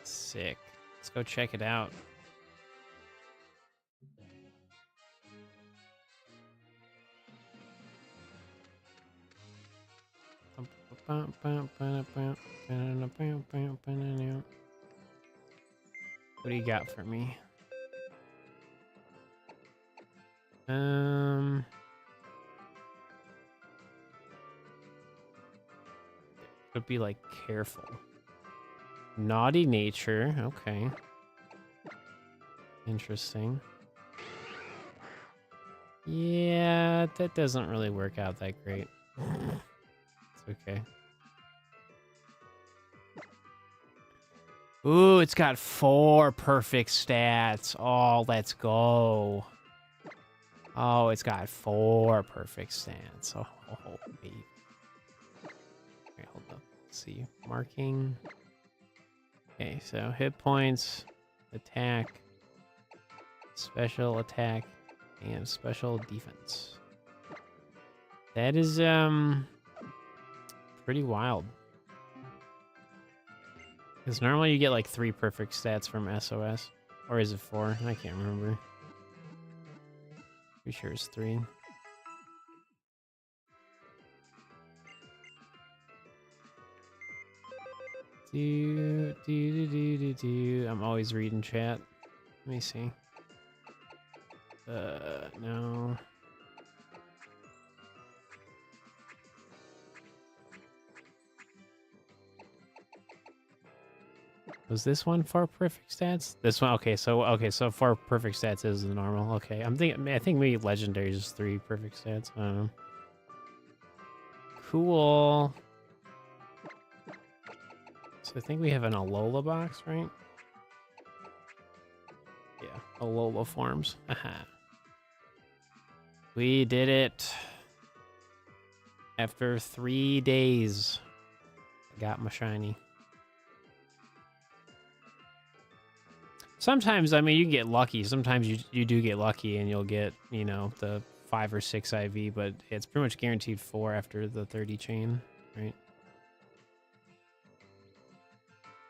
Sick. Let's go check it out. What do you got for me? Could be like careful. Naughty nature. Okay. Interesting. Yeah, that doesn't really work out that great. It's okay. Ooh, it's got 4 perfect stats. Oh, let's go. Oh, it's got 4 perfect stats. Oh, baby. Okay, hold up. Let's see. Marking. Okay, so hit points, attack, special attack, and special defense. That is, pretty wild. Because normally you get like 3 perfect stats from SOS. Or is it 4? I can't remember. Pretty sure it's 3. I'm always reading chat. Let me see. No. Was this one 4 perfect stats? This one, okay. So 4 perfect stats is the normal. Okay, I think maybe legendary is 3 perfect stats. I don't know. Cool. So I think we have an Alola box, right? Yeah, Alola forms. Haha. We did it. After 3 days, I got my shiny. Sometimes, I mean, you get lucky. Sometimes you do get lucky and you'll get, you know, the 5 or 6 IV, but it's pretty much guaranteed 4 after the 30 chain, right?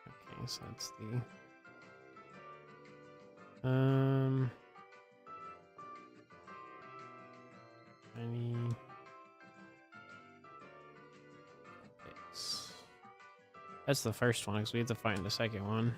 Okay, so that's the... Shiny... Picks. That's the first one, because we have to find the second one.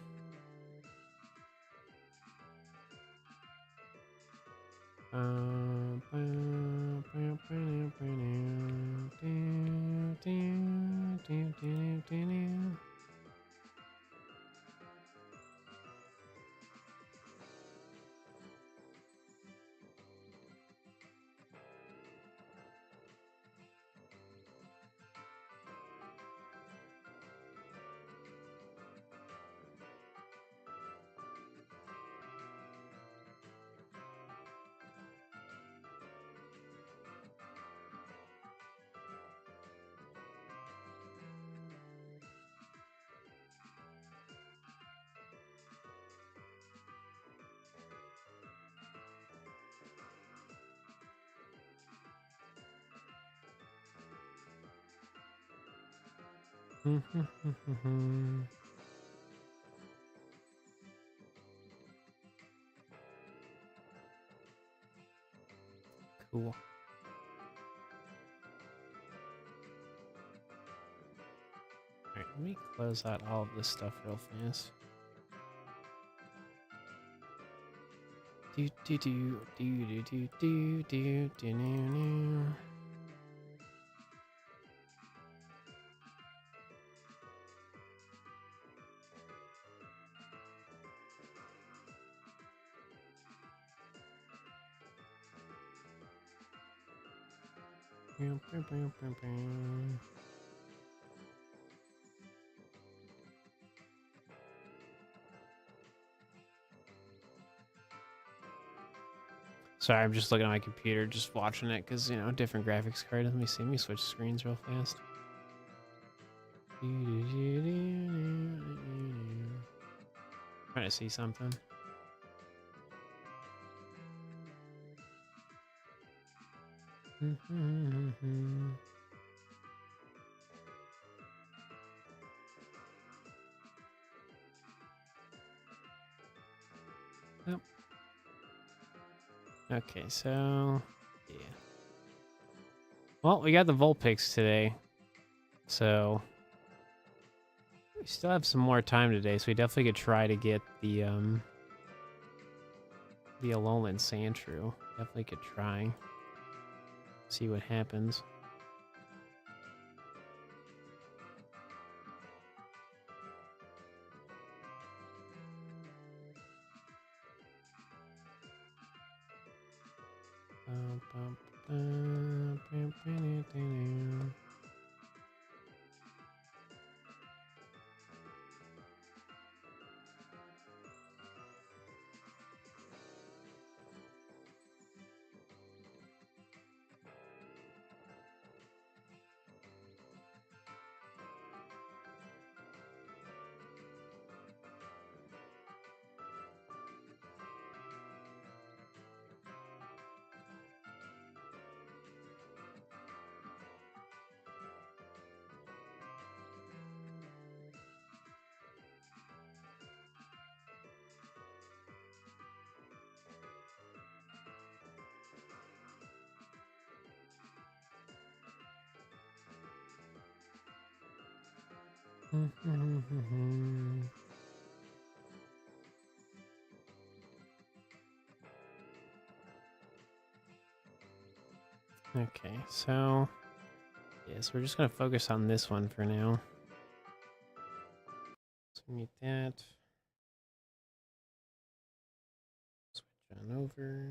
Cool. Alright, let me close out all of this stuff real fast. Do do do do do do do do do do. Sorry, I'm just looking at my computer, just watching it, because, you know, different graphics card. Let me see. Let me switch screens real fast. Trying to see something. Yep. Okay, so yeah. Well, we got the Vulpix today, so we still have some more time today. So we definitely could try to get the Alolan Sandshrew. Definitely could try. See what happens. Okay, so yes, we're just gonna focus on this one for now. So mute that. Switch on over.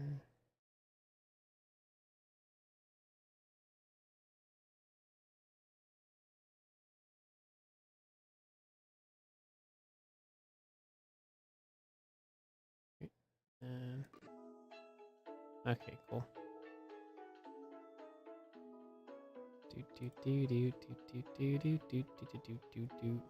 And okay, cool. Do do do do do do do do do do do do.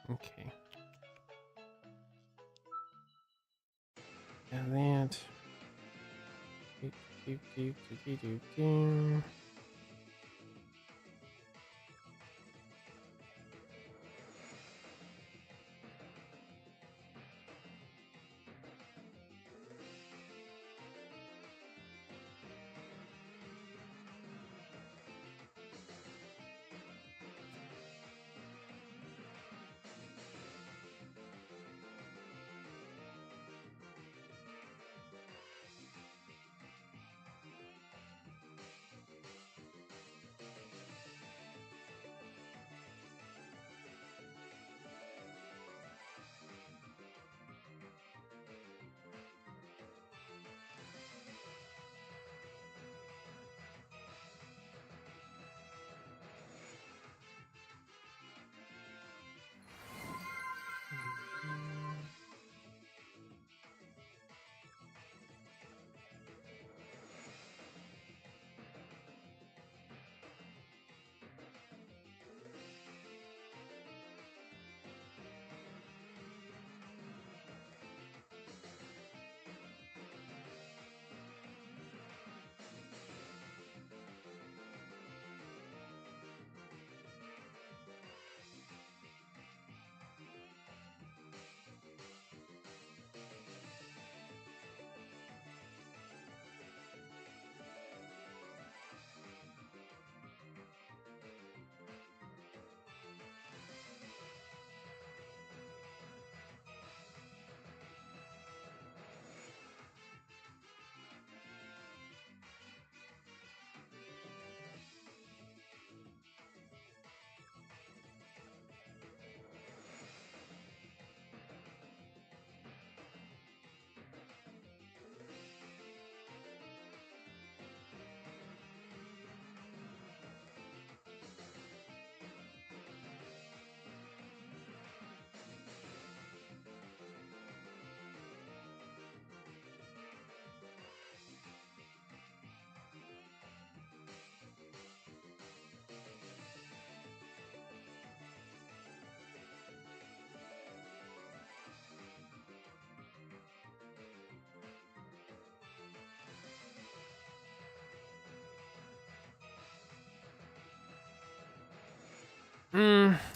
Okay. And that. Do, do, do, do, do, do.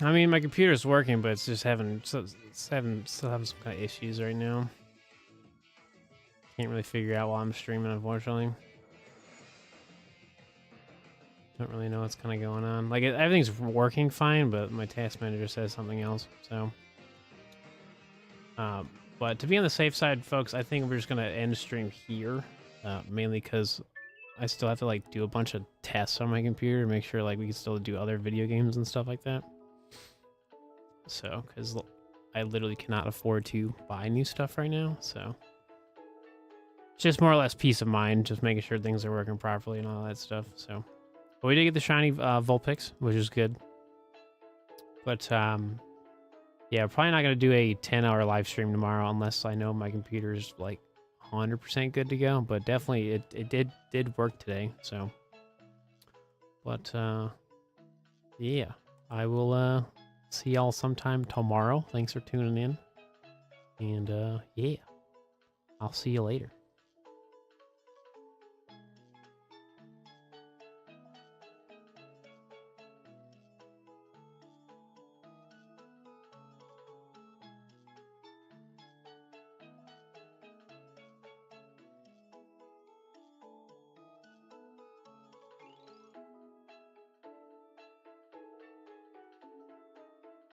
I mean, my computer's working, but it's just still having some kind of issues right now. Can't really figure out why I'm streaming, unfortunately. Don't really know what's kind of going on. Like, everything's working fine, but my task manager says something else. So, but to be on the safe side, folks, I think we're just gonna end stream here, mainly because I still have to like do a bunch of tests on my computer to make sure like we can still do other video games and stuff like that. So, because I literally cannot afford to buy new stuff right now, so it's just more or less peace of mind, just making sure things are working properly and all that stuff. So, but we did get the shiny Vulpix, which is good. But yeah, probably not gonna do a 10-hour live stream tomorrow unless I know my computer's like 100% good to go. But definitely, it did work today. So, but yeah, I will see y'all sometime tomorrow. Thanks for tuning in, and yeah, I'll see you later.